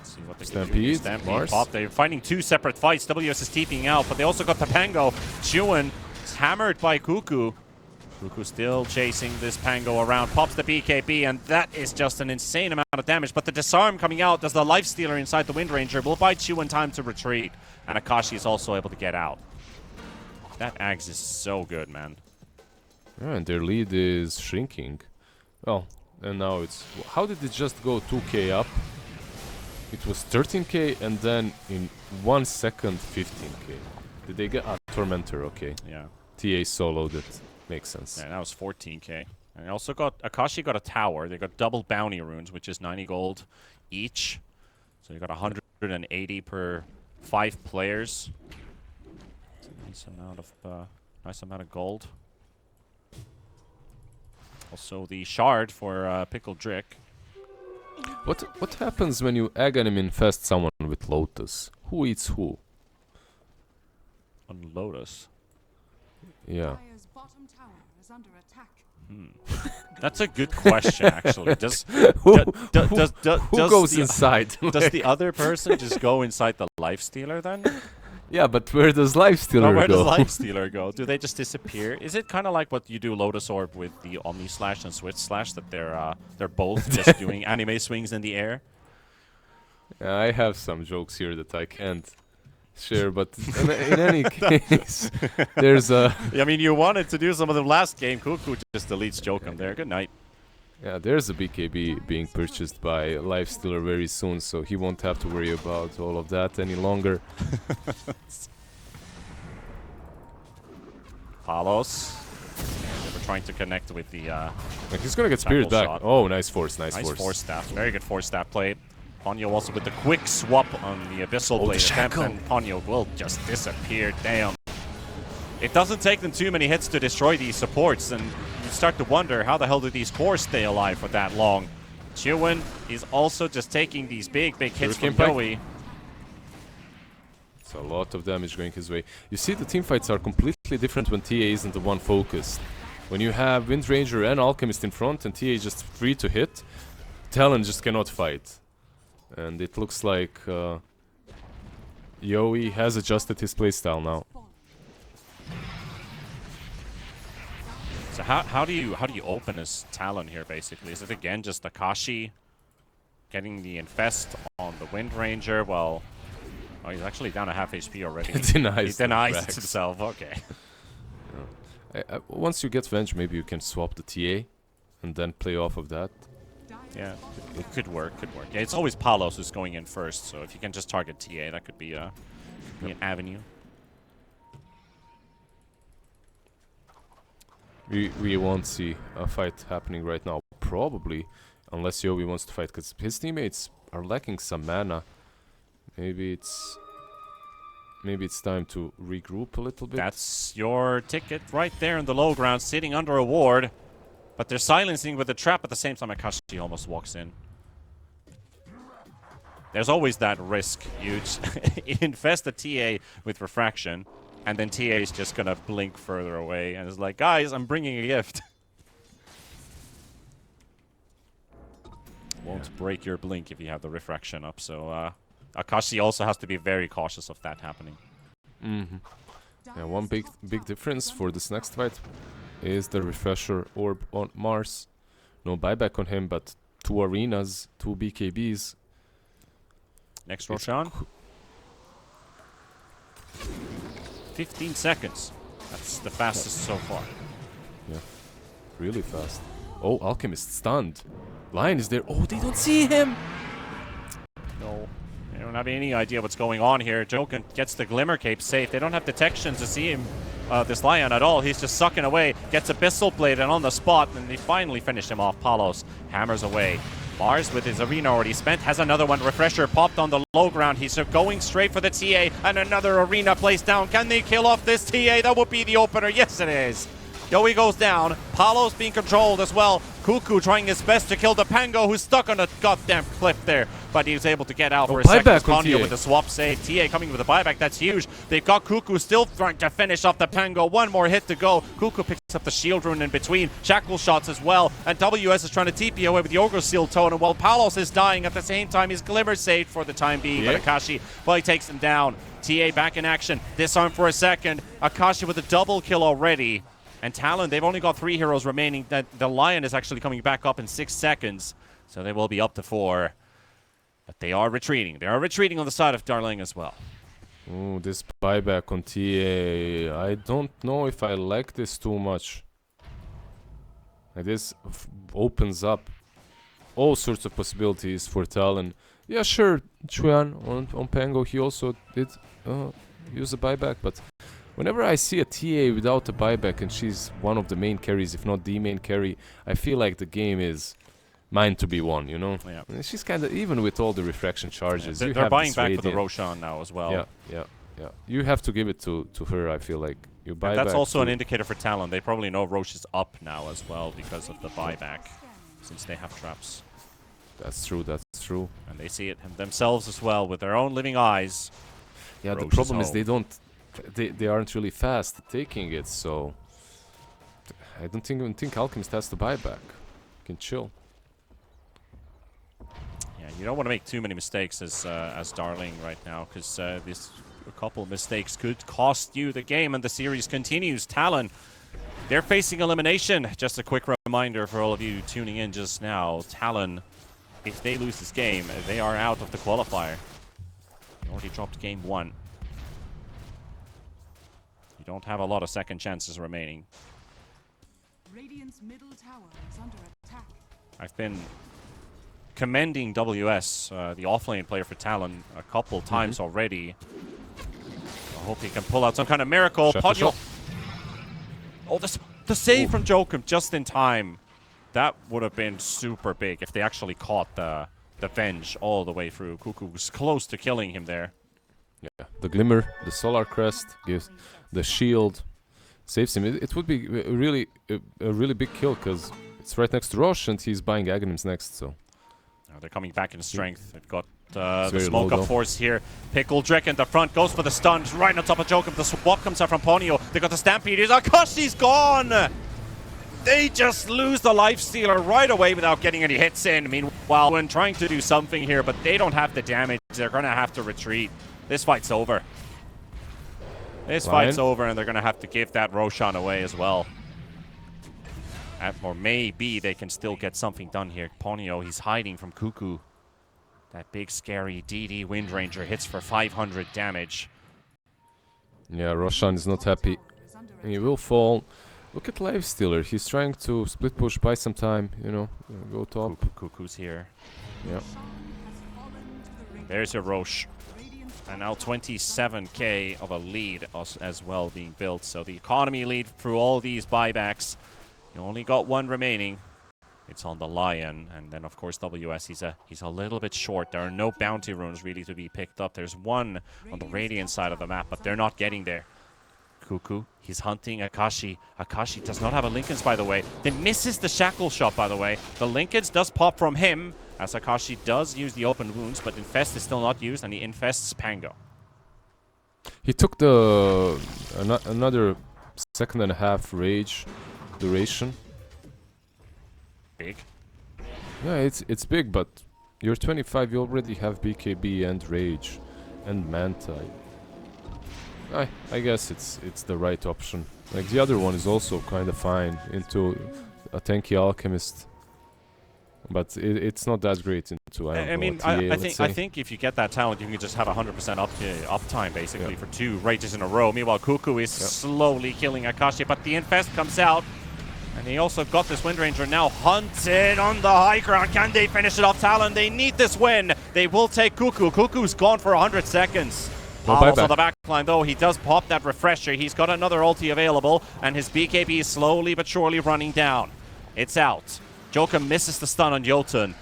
See what they Stampede, Mars. Pop. They're fighting 2 separate fights. WS is TPing out, but they also got the Pango. Chuan is hammered by Cuckoo. Cuckoo still chasing this Pango around. Pops the BKB, and that is just an insane amount of damage. But the disarm coming out as the Lifestealer inside the Wind Ranger will buy Chuan time to retreat. And Akashi is also able to get out. That Axe is so good, man. Yeah, and their lead is shrinking. Well, and now it's... How did it just go 2k up? It was 13k and then in 1 second 15k. Did they get... Tormentor, okay. Yeah. TA soloed it. Makes sense. Yeah, that was 14k. And they also got... Akashi got a tower. They got double bounty runes, which is 90 gold each. So you got 180 per 5 players. It's a nice amount of gold. Also the shard for Pickle Drick. What happens when you Aghanim infest someone with Lotus? Who eats who? On Lotus? Yeah. That's a good question, actually. Who goes inside? Does the other person just go inside the Lifestealer then? Yeah, but where does Lifestealer go? Where does Lifestealer go? Do they just disappear? Is it kind of like what you do Lotus Orb with the Omni Slash and Switch Slash, that they're both just doing anime swings in the air? Yeah, I have some jokes here that I can't share, but in any case, there's a... I mean, you wanted to do some of them last game. Cuckoo just deletes Jokum there. Good night. Yeah, there's a BKB being purchased by Lifestealer very soon, so he won't have to worry about all of that any longer. Palos. They were trying to connect with the... he's gonna get Spirit back. Shot. Oh, nice force, nice force. Nice force staff. Very good force staff play. Ponyo also with the quick swap on the Abyssal Blade attempt, and Ponyo will just disappear. Damn. It doesn't take them too many hits to destroy these supports, and you start to wonder how the hell do these cores stay alive for that long. Chuan is also just taking these big hits from Yowie. It's a lot of damage going his way. You see, the teamfights are completely different when TA isn't the one focused. When you have Wind Ranger and Alchemist in front and TA is just free to hit, Talon just cannot fight. And it looks like Yowie has adjusted his playstyle now. So how do you open his Talon here? Basically, is it again just Akashi getting the infest on the Wind Ranger? Well, oh, he's actually down to half HP already. He denies himself. Okay. Once you get Venge, maybe you can swap the TA and then play off of that. Yeah, it could work. Yeah, it's always Palos who's going in first, so if you can just target TA, that could be an avenue. We won't see a fight happening right now, probably, unless Yobi wants to fight, because his teammates are lacking some mana. Maybe it's time to regroup a little bit. That's your ticket right there in the low ground, sitting under a ward. But they're silencing with the trap at the same time. Akashi almost walks in. There's always that risk, huge. Infest the TA with refraction, and then TA is just gonna blink further away, and it's like, guys, I'm bringing a gift. Won't break your blink if you have the refraction up, so Akashi also has to be very cautious of that happening. Yeah, one big difference for this next fight is the refresher orb on Mars. No buyback on him, but 2 arenas, 2 BKBs. Next Roshan. 15 seconds. That's the fastest so far. Yeah, really fast. Oh, Alchemist stunned. Lion is there. Oh, they don't see him. No. They don't have any idea what's going on here. Joken gets the Glimmer Cape safe. They don't have detection to see him, this Lion, at all. He's just sucking away. Gets Abyssal Blade and on the spot, and they finally finish him off. Palos hammers away. Mars with his arena already spent has another one. Refresher popped on the low ground. He's going straight for the TA, and another arena placed down. Can they kill off this TA? That would be the opener. Yes, it is. Yowie goes down. Palos being controlled as well. Cuckoo trying his best to kill the Pango, who's stuck on a goddamn cliff there. But he was able to get out for a second. Ponyo with the swap save. TA coming with a buyback. That's huge. They've got Cuckoo still trying to finish off the Pango. One more hit to go. Cuckoo picks up the shield rune in between. Shackle shots as well. And WS is trying to TP away with the Ogre Seal Totem. While Palos is dying at the same time. He's Glimmer saved for the time being. But Akashi, well, he takes him down. TA back in action. Disarm for a second. Akashi with a double kill already. And Talon, they've only got 3 heroes remaining. The Lion is actually coming back up in 6 seconds. So they will be up to 4. But they are retreating. They are retreating on the side of Darleng as well. Oh, this buyback on TA. I don't know if I like this too much. Like this opens up all sorts of possibilities for Talon. Yeah, sure, Chuan on Pango, he also did use a buyback, but whenever I see a TA without a buyback and she's one of the main carries, if not the main carry, I feel like the game is mine to be won, you know? Yeah. And she's kind of, even with all the refraction charges, yeah, they're buying back for the Roshan now as well. Yeah. You have to give it to her, I feel like. You buy that's back also an indicator for Talon. They probably know Roche is up now as well because of the buyback, since they have traps. That's true, that's true. And they see it themselves as well with their own living eyes. Yeah, the problem is they aren't really fast at taking it, so I don't even think Alchemist has to buy back. Can chill. Yeah, you don't want to make too many mistakes as Darling right now, because this a couple of mistakes could cost you the game, and the series continues. Talon, they're facing elimination. Just a quick reminder for all of you tuning in just now. Talon, if they lose this game, they are out of the qualifier. They already dropped game 1. You don't have a lot of second chances remaining. Radiant's middle tower is under attack. I've been commending WS, the offlane player for Talon, a couple times already. I hope he can pull out some kind of miracle. Ponyo. Oh, the save from Jokum just in time. That would have been super big if they actually caught the Venge all the way through. Cuckoo was close to killing him there. Yeah, the Glimmer, the Solar Crest, gives the shield, saves him. It would be a really big kill, because it's right next to Rosh and he's buying Aghanims next, so. They're coming back in strength. They've got the smoke up force here. Pickle Drek in the front, goes for the stun, right on top of Jokum. The swap comes out from Ponyo. They got the Stampede. Akashi's gone! They just lose the Lifestealer right away without getting any hits in. Meanwhile, when trying to do something here, but they don't have the damage. They're going to have to retreat. This fight's over. This fight's over, and they're going to have to give that Roshan away as well. Or maybe they can still get something done here. Ponyo, he's hiding from Cuckoo. That big scary DD Windranger hits for 500 damage. Yeah, Roshan is not happy. He will fall. Look at Lifestealer. He's trying to split push, buy some time, you know, go top. Cuckoo's here. Yeah. There's a Roche. And now 27k of a lead as well being built. So the economy lead through all these buybacks. You only got one remaining. It's on the Lion. And then, of course, WS, he's a little bit short. There are no bounty runes really to be picked up. There's one on the Radiant side of the map, but they're not getting there. Cuckoo, he's hunting Akashi. Akashi does not have a Lincoln's, by the way. Then misses the shackle shot, by the way. The Lincoln's does pop from him, as Akashi does use the open wounds, but Infest is still not used, and he infests Pango. He took the another 2.5 rage duration. Big. Yeah, it's big, but you're 25. You already have BKB and rage and Manta. I guess it's the right option. Like the other one is also kind of fine into a tanky alchemist, but it's not that great into. I think if you get that talent, you can just have 100% uptime basically for 2 rages in a row. Meanwhile, Cuckoo is slowly killing Akashi, but the infest comes out, and he also got this Windranger now hunted on the high ground. Can they finish it off? Talon, they need this win. They will take Cuckoo. Cuckoo's gone for 100 seconds. Palos on the back line, though. He does pop that refresher. He's got another ulti available, and his BKB is slowly but surely running down. It's out. Joker misses the stun on Jotun.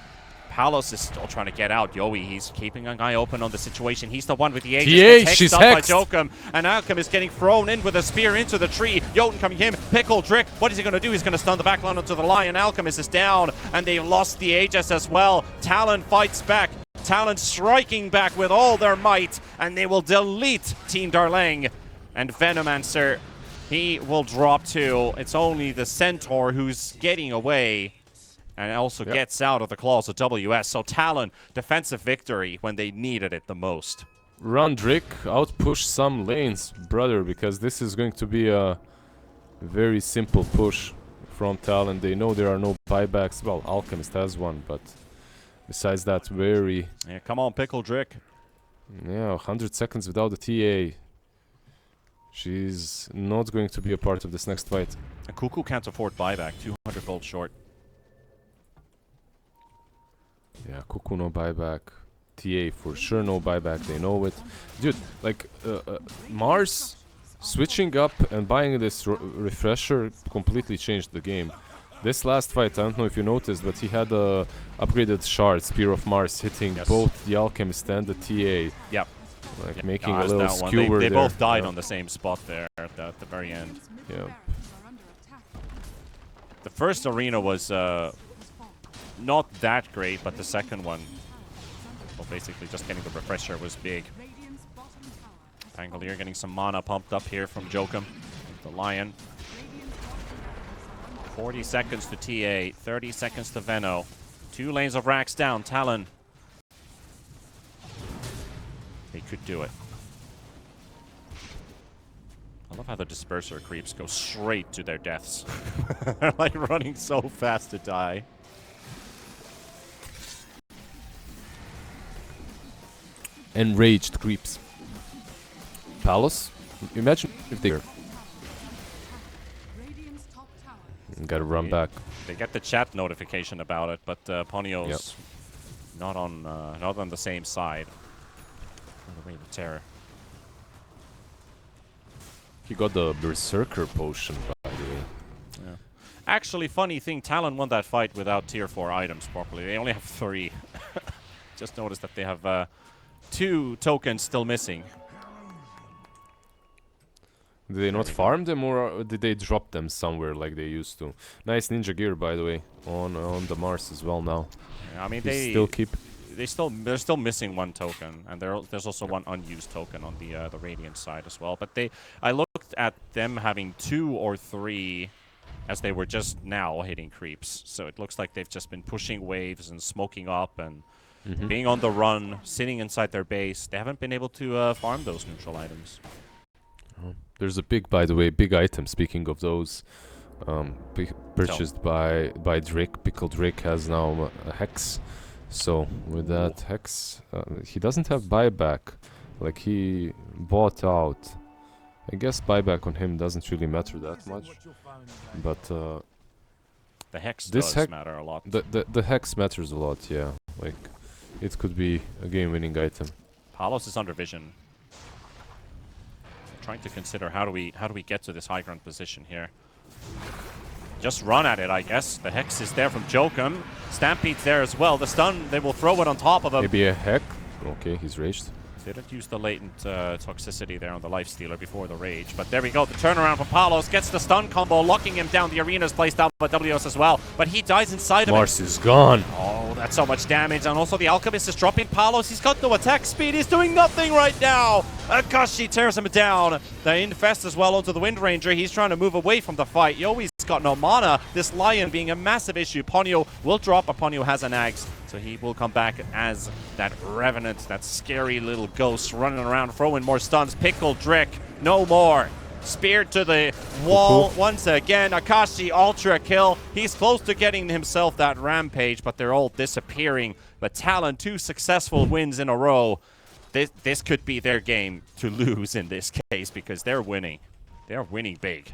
Palos is still trying to get out. Yoey, he's keeping an eye open on the situation. He's the one with the Aegis. She's up hexed. by Jokum, and Alchem is getting thrown in with a spear into the tree. Jotun coming in. Pickle Drick. What is he going to do? He's going to stun the back line onto the Lion. Alchemist is down, and they've lost the Aegis as well. Talon fights back. Talon striking back with all their might, and they will delete Team Darleng. And Venomancer, he will drop too. It's only the Centaur who's getting away, and also gets out of the claws of WS. So Talon, defensive victory when they needed it the most. Run Drake, outpush some lanes, brother, because this is going to be a very simple push from Talon. They know there are no buybacks. Well, Alchemist has one, but besides that, very... Yeah, come on, Pickle Drick. Yeah, 100 seconds without the TA. She's not going to be a part of this next fight. And Cuckoo can't afford buyback, 200 gold short. Yeah, Cuckoo no buyback. TA for sure no buyback, they know it. Dude, like, Mars switching up and buying this refresher completely changed the game. This last fight, I don't know if you noticed, but he had a upgraded shard, Spear of Mars, hitting both the Alchemist and the TA. Yep. Like making a little skewer they there. They both died on the same spot there at the very end. Yeah. The first arena was not that great, but the second one, well, basically just getting the refresher was big. Pangolier getting some mana pumped up here from Jokum, the Lion. 40 seconds to TA, 30 seconds to Veno. 2 lanes of racks down, Talon. They could do it. I love how the disperser creeps go straight to their deaths. They're like running so fast to die. Enraged creeps. Palos? Imagine if they're... Gotta run back. They get the chat notification about it, but Ponyo's not on the same side. The Reign of Terror. He got the Berserker potion, by the way. Yeah. Actually, funny thing, Talon won that fight without tier 4 items properly. They only have 3. Just noticed that they have 2 tokens still missing. Did they not farm them, or did they drop them somewhere like they used to? Nice ninja gear, by the way, on the Mars as well now. Yeah, I mean, they're still missing 1 token, and there's also 1 unused token on the Radiant side as well. But I looked at them having 2 or 3 as they were just now hitting creeps. So it looks like they've just been pushing waves and smoking up and being on the run, sitting inside their base. They haven't been able to farm those neutral items. There's a big, by the way, big item, speaking of those. Purchased by Drake. Pickle Drake has now a Hex. So with that Hex, he doesn't have buyback. Like he bought out. I guess buyback on him doesn't really matter that much. But The Hex this does matter a lot. the Hex matters a lot, yeah. Like it could be a game-winning item. Palos is under vision. Trying to consider how do we get to this high ground position here. Just run at it, I guess. The Hex is there from Jokum. Stampede's there as well. The stun, they will throw it on top of him. Maybe a Heck. Okay, he's raged. Didn't use the latent toxicity there on the Lifestealer before the rage. But there we go. The turnaround from Palos gets the stun combo, locking him down. The arena's placed out by WS as well. But he dies inside of it. Mars is gone. Oh, that's so much damage. And also the Alchemist is dropping Palos. He's got no attack speed. He's doing nothing right now. Akashi tears him down. The Infest as well onto the Wind Ranger. He's trying to move away from the fight. Yoi's got no mana. This Lion being a massive issue. Ponyo will drop, but Ponyo has an Axe. So he will come back as that Revenant, that scary little ghost running around, throwing more stuns. Pickle Drick, no more. Speared to the wall once again. Akashi ultra kill. He's close to getting himself that rampage, but they're all disappearing. But Talon, 2 successful wins in a row. This could be their game to lose in this case because they're winning. They're winning big.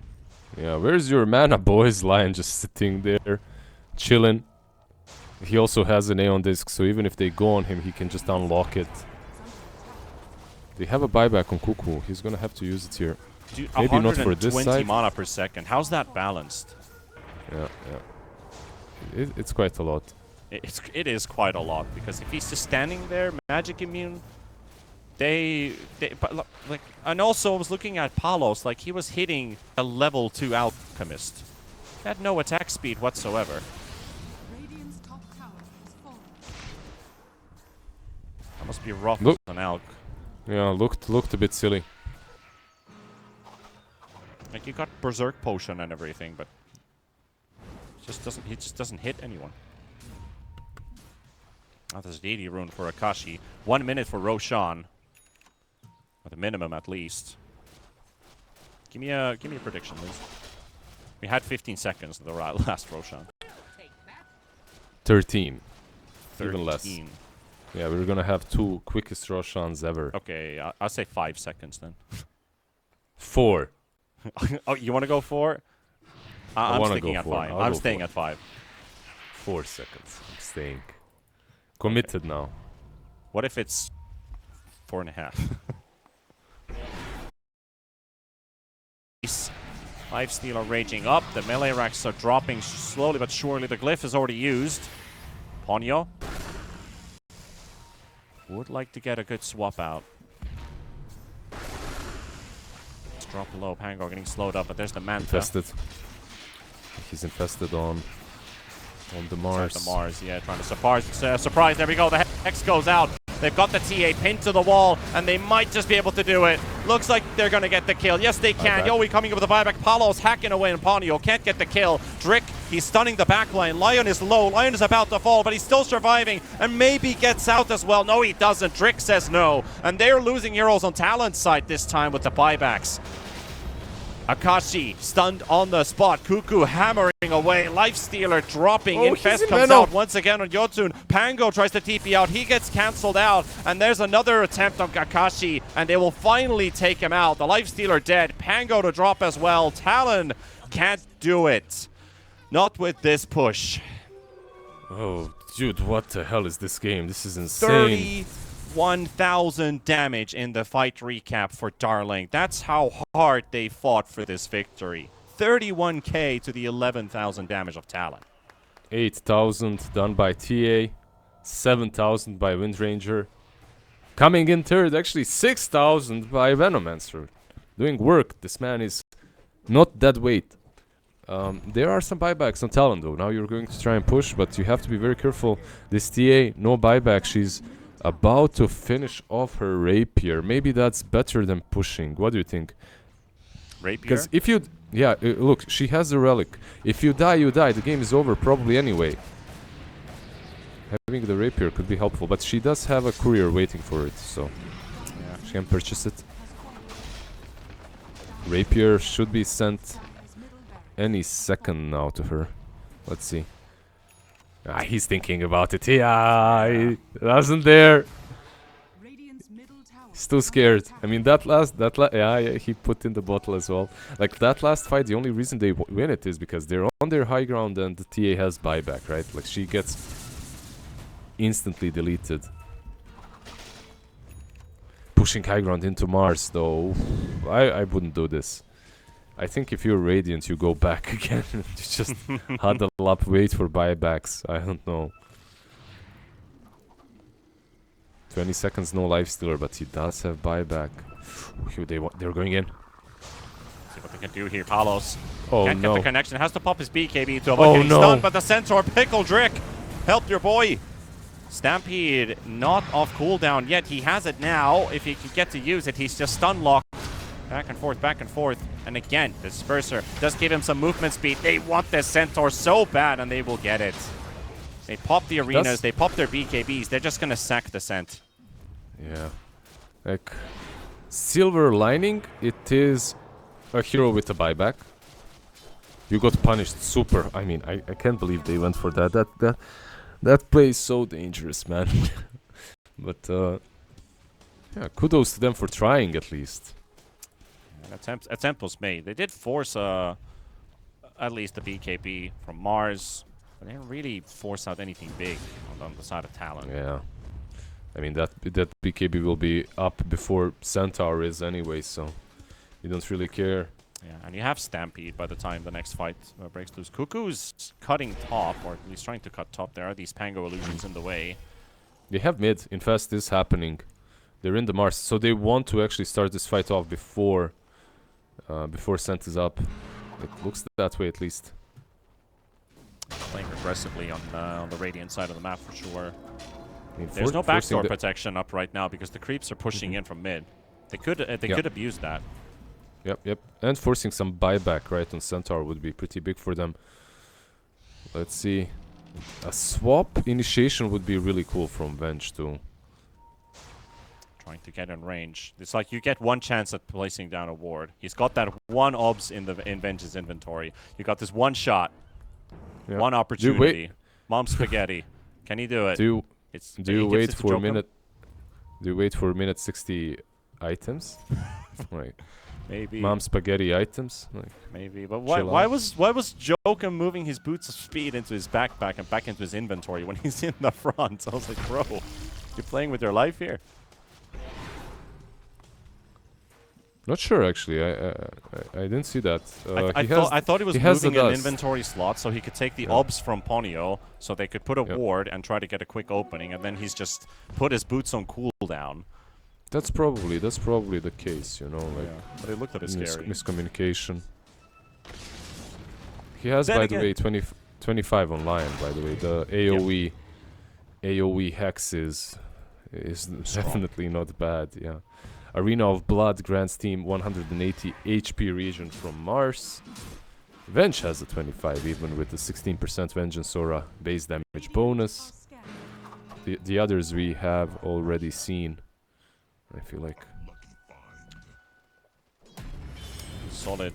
Yeah, where's your mana, boys? Lion just sitting there, chilling. He also has an Aeon Disc, so even if they go on him, he can just unlock it. They have a buyback on Cuckoo. He's gonna have to use it here. Dude, maybe not for this 120 side. mana per second. How's that balanced? Yeah. It's quite a lot. It is quite a lot because if he's just standing there, magic immune. But like, and also I was looking at Palos, like he was hitting a level 2 Alchemist. He had no attack speed whatsoever. Radiant's top tower has fallen. That must be rough Look. on Alch. Yeah, looked a bit silly. Like he got Berserk Potion and everything, but he just doesn't hit anyone. Oh, there's a deity rune for Akashi. 1 minute for Roshan. At the minimum, at least. Give me a prediction, Liz. We had 15 seconds the last Roshan. 13. Even less. 13. Yeah, we're gonna have 2 quickest Roshans ever. Okay, I'll say 5 seconds then. 4. Oh, you want to go 4? I'm wanna sticking go at 4. 5. I'll I'm go staying 4. at 5. 4 seconds. I'm staying. Committed now. What if it's 4.5? Lifestealer raging up. The melee racks are dropping slowly but surely. The glyph is already used. Ponyo would like to get a good swap out. Let's drop low. Pango getting slowed up, but there's the Manta. Infested. He's infested on the Mars. The Mars, yeah, trying to surprise. There we go. The Hex goes out. They've got the TA pinned to the wall, and they might just be able to do it. Looks like they're going to get the kill. Yes, they can. Yoi coming up with the buyback. Palos hacking away, and Ponyo can't get the kill. Drick, he's stunning the backline. Lion is low. Lion is about to fall, but he's still surviving, and maybe gets out as well. No, he doesn't. Drick says no, and they're losing heroes on Talon's side this time with the buybacks. Akashi stunned on the spot. Cuckoo hammering away. Lifestealer dropping. Infest comes out once again on Yotun. Pango tries to TP out. He gets cancelled out. And there's another attempt on Akashi. And they will finally take him out. The Lifestealer dead. Pango to drop as well. Talon can't do it. Not with this push. Oh, dude, what the hell is this game? This is insane. 31,000 damage in the fight recap for Darleng. That's how hard they fought for this victory. 31k to the 11,000 damage of Talon. 8,000 done by TA. 7,000 by Windranger. Coming in third, actually 6,000 by Venomancer. Doing work. This man is not dead weight. There are some buybacks on Talon though. Now you're going to try and push, but you have to be very careful. This TA, no buyback. She's about to finish off her rapier. Maybe that's better than pushing. What do you think? Rapier? Because if you... Yeah, look, she has a relic. If you die, you die. The game is over probably anyway. Having the rapier could be helpful, but she does have a courier waiting for it, so... Yeah, she can purchase it. Rapier should be sent any second now to her. Let's see. Ah, he's thinking about it. Yeah, he wasn't there. Radiant's middle tower He's too is under scared. attack. I mean, yeah, he put in the bottle as well. Like that last fight, the only reason they win it is because they're on their high ground and the TA has buyback, right? Like she gets instantly deleted. Pushing high ground into Mars, though, I wouldn't do this. I think if you're Radiant, you go back again. You just huddle up, wait for buybacks. I don't know. 20 seconds, no life stealer, but he does have buyback. They're going in. See what they can do here. Palos Oh can't get no. the connection. Has to pop his BKB to avoid getting no. stunned, but the Centaur Pickle Drick helped your boy. Stampede not off cooldown yet. He has it now. If he can get to use it, he's just stun locked. Back and forth, back and forth. And again, the Disperser does give him some movement speed. They want this Centaur so bad, and they will get it. They pop the arenas, they pop their BKBs. They're just going to sack the Cent. Yeah. Like, silver lining, it is a hero with a buyback. You got punished super. I mean, I can't believe they went for that. That play is so dangerous, man. But, yeah, kudos to them for trying at least. An attempt was made. They did force at least the BKB from Mars, but they didn't really force out anything big on the side of Talon. Yeah. I mean, that BKB will be up before Centaur is anyway, so you don't really care. Yeah, and you have Stampede by the time the next fight breaks loose. Cuckoo's cutting top, or at least trying to cut top. There are these Pango illusions in the way. They have mid. Infest is happening. They're in the Mars, so they want to actually start this fight off before Cent is up. It looks that way at least. Playing aggressively on the Radiant side of the map for sure. I mean, There's no backdoor forcing protection up right now because the creeps are pushing in from mid. They could abuse that. Yep. And forcing some buyback right on Centaur would be pretty big for them. Let's see. A swap initiation would be really cool from Venge too. Trying to get in range. It's like you get one chance at placing down a ward. He's got that one obs in Venge's inventory. You got this one shot, Yeah. one opportunity. Mom spaghetti. Can he do it? Do you he wait gives it to for a Joker. minute? Do you wait for minute 60 items? Like Maybe. mom spaghetti items? Like Maybe. But chill why out. was Joker moving his boots of speed into his backpack and back into his inventory when he's in the front? I was like, bro, you're playing with your life here. Not sure actually. I didn't see that. I thought he was has the moving an dust. inventory slot so he could take the Yeah. obs from Ponyo so they could put a Yep. ward and try to get a quick opening, and then he's just put his boots on cooldown. That's probably the case, you know, like But it looked a bit scary. miscommunication. He has, Then by again- the way, 25 online. By the way, the AOE hex is definitely not bad. Yeah, Arena of Blood grants team 180 HP region from Mars. Venge has a 25, even with the 16% Vengeance Aura base damage bonus. The others we have already seen. I feel like. Solid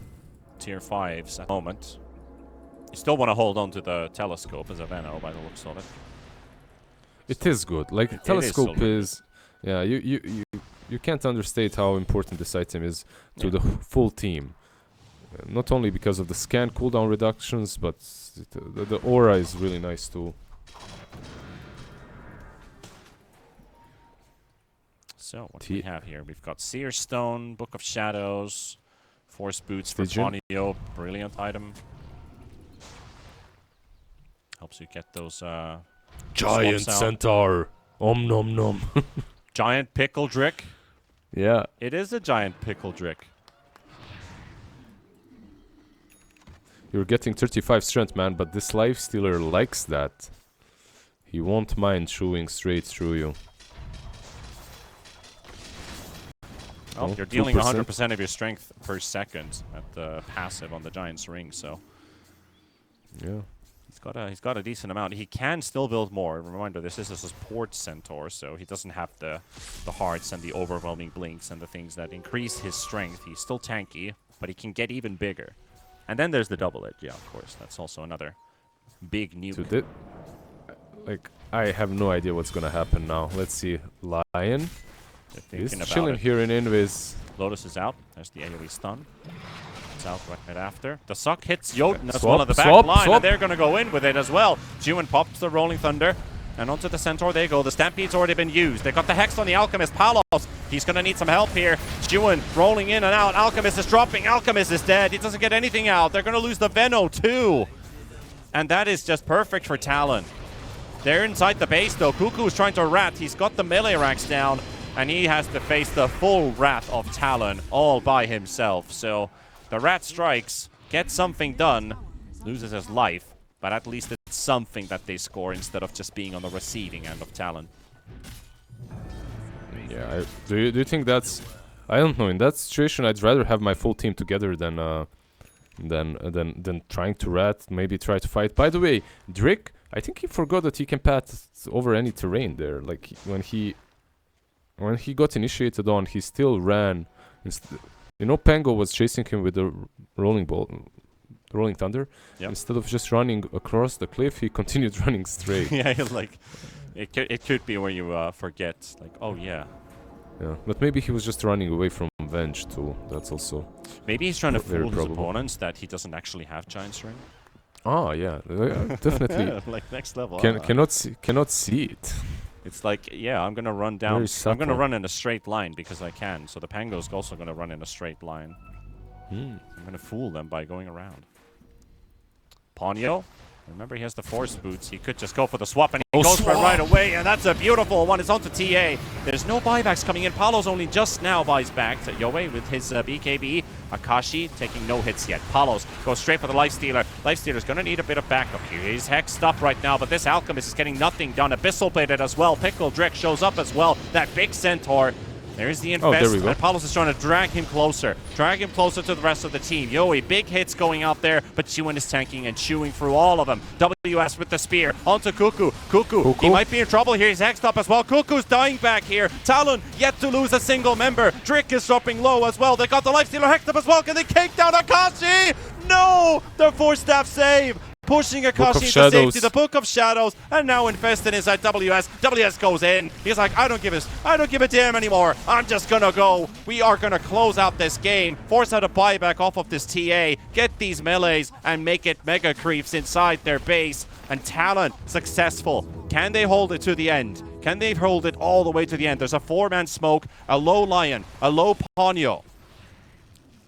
tier 5s at the moment. You still want to hold on to the telescope as a Veno by the looks of it. It is good. Like It is telescope so is, yeah. You can't understate how important this item is to the full team. Not only because of the scan cooldown reductions, but the aura is really nice too. So what do we have here? We've got Seer Stone, Book of Shadows, Force Boots for Stygian. Ponyo, brilliant item. Helps you get those Giant swaps out. centaur. Om nom nom. Giant Pickle Drick. Yeah. It is a giant Pickle Drick. You're getting 35 strength, man, but this life stealer likes that. He won't mind chewing straight through you. Oh, Oh, you're dealing 2%. 100% of your strength per second at the passive on the Giant's Ring, so Yeah. he's got a decent amount. He can still build more. Reminder, this is a support centaur, so he doesn't have the hearts and the overwhelming blinks and the things that increase his strength. He's still tanky, but he can get even bigger. And then there's the double edge. Yeah, of course. That's also another big new. Dude, like, I have no idea what's gonna happen now. Let's see. Lion is chilling here in Invis. Lotus is out. There's the AoE stun. It's out right after. The suck hits Jotun as Swap, well on the back swap, line, swap. and they're going to go in with it as well. Jiwon pops the Rolling Thunder, and onto the Centaur they go. The Stampede's already been used. They got the Hex on the Alchemist. Palos, he's going to need some help here. Jiwon rolling in and out. Alchemist is dropping. Alchemist is dead. He doesn't get anything out. They're going to lose the Veno too. And that is just perfect for Talon. They're inside the base though. Cuckoo's trying to rat. He's got the melee racks down, and he has to face the full wrath of Talon all by himself. So the rat strikes, gets something done, loses his life, but at least it's something that they score instead of just being on the receiving end of Talon. Yeah, do you think that's... I don't know, in that situation I'd rather have my full team together than trying to rat, maybe try to fight. By the way, Drick, I think he forgot that he can path over any terrain there. Like, when he got initiated on, he still ran. You know, Pango was chasing him with the rolling thunder. Yep. Instead of just running across the cliff, he continued running straight. Yeah, like, it could be where you forget, like, oh yeah. Yeah, but maybe he was just running away from Venge too. That's also... Maybe he's trying to very fool his probable. opponents that he doesn't actually have Giant String. Oh yeah, definitely. Like next level. Cannot see it. It's like, yeah, I'm gonna run down. Very I'm gonna subtle. run in a straight line because I can. So the Pango's also gonna run in a straight line. I'm gonna fool them by going around. Ponyo, remember he has the force boots. He could just go for the swap, and he goes for it right away, and that's a beautiful one. It's onto TA. There's no buybacks coming in. Palos only just now buys back to Yoe with his BKB. Akashi taking no hits yet. Palos goes straight for the Lifestealer. Lifestealer's going to need a bit of backup here. He's hexed up right now, but this Alchemist is getting nothing done. Abyssal Bladed as well. Pickle Drek shows up as well. That big Centaur. There's the Infest, there we go. and Palos is trying to drag him closer to the rest of the team. Yoey, big hits going out there, but Jiwon is tanking and chewing through all of them. WS with the spear, onto Cuckoo. Cuckoo, he might be in trouble here. He's hexed up as well. Cuckoo's dying back here. Talon yet to lose a single member. Drick is dropping low as well. They got the Lifestealer hexed up as well. Can they cake down Akashi? No! The 4-staff save. Pushing Akashi into safety, the Book of Shadows, and now infested inside WS. WS goes in. He's like, I don't give a damn anymore. I'm just gonna go. We are gonna close out this game, force out a buyback off of this TA, get these melees, and make it mega creeps inside their base. And Talon successful. Can they hold it to the end? Can they hold it all the way to the end? There's a 4-man smoke, a low Lion, a low Ponyo.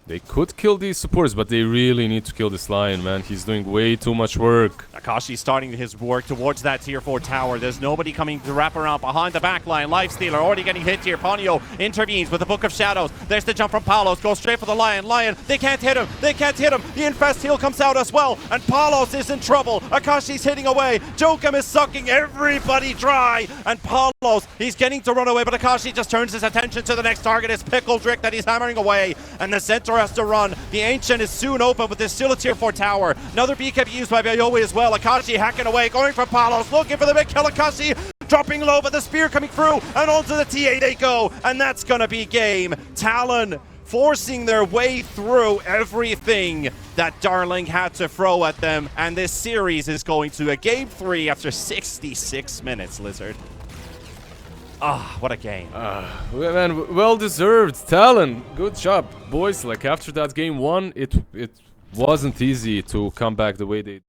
They could kill these supports, but they really need to kill this Lion, man. He's doing way too much work. Akashi starting his work towards that tier 4 tower. There's nobody coming to wrap around behind the back line. Lifestealer already getting hit here. Ponyo intervenes with the Book of Shadows. There's the jump from Palos. Goes straight for the Lion. Lion, they can't hit him. They can't hit him. The Infest heal comes out as well. And Palos is in trouble. Akashi's hitting away. Jokum is sucking everybody dry. And Palos, he's getting to run away, but Akashi just turns his attention to the next target. It's Pickle Drick that he's hammering away. And the Centaur has to run. The Ancient is soon open, but there's still a tier 4 tower. Another BKB used by Bayoe as well. Akashi hacking away, going for Palos, looking for the big kill. Akashi dropping low, but the spear coming through, and onto the TA they go, and that's gonna be game. Talon forcing their way through everything that Darleng had to throw at them, and this series is going to a game 3 after 66 minutes, Lizard. Ah, what a game. Man, well deserved. Talon, good job, boys. Like, after that game 1, it wasn't easy to come back the way they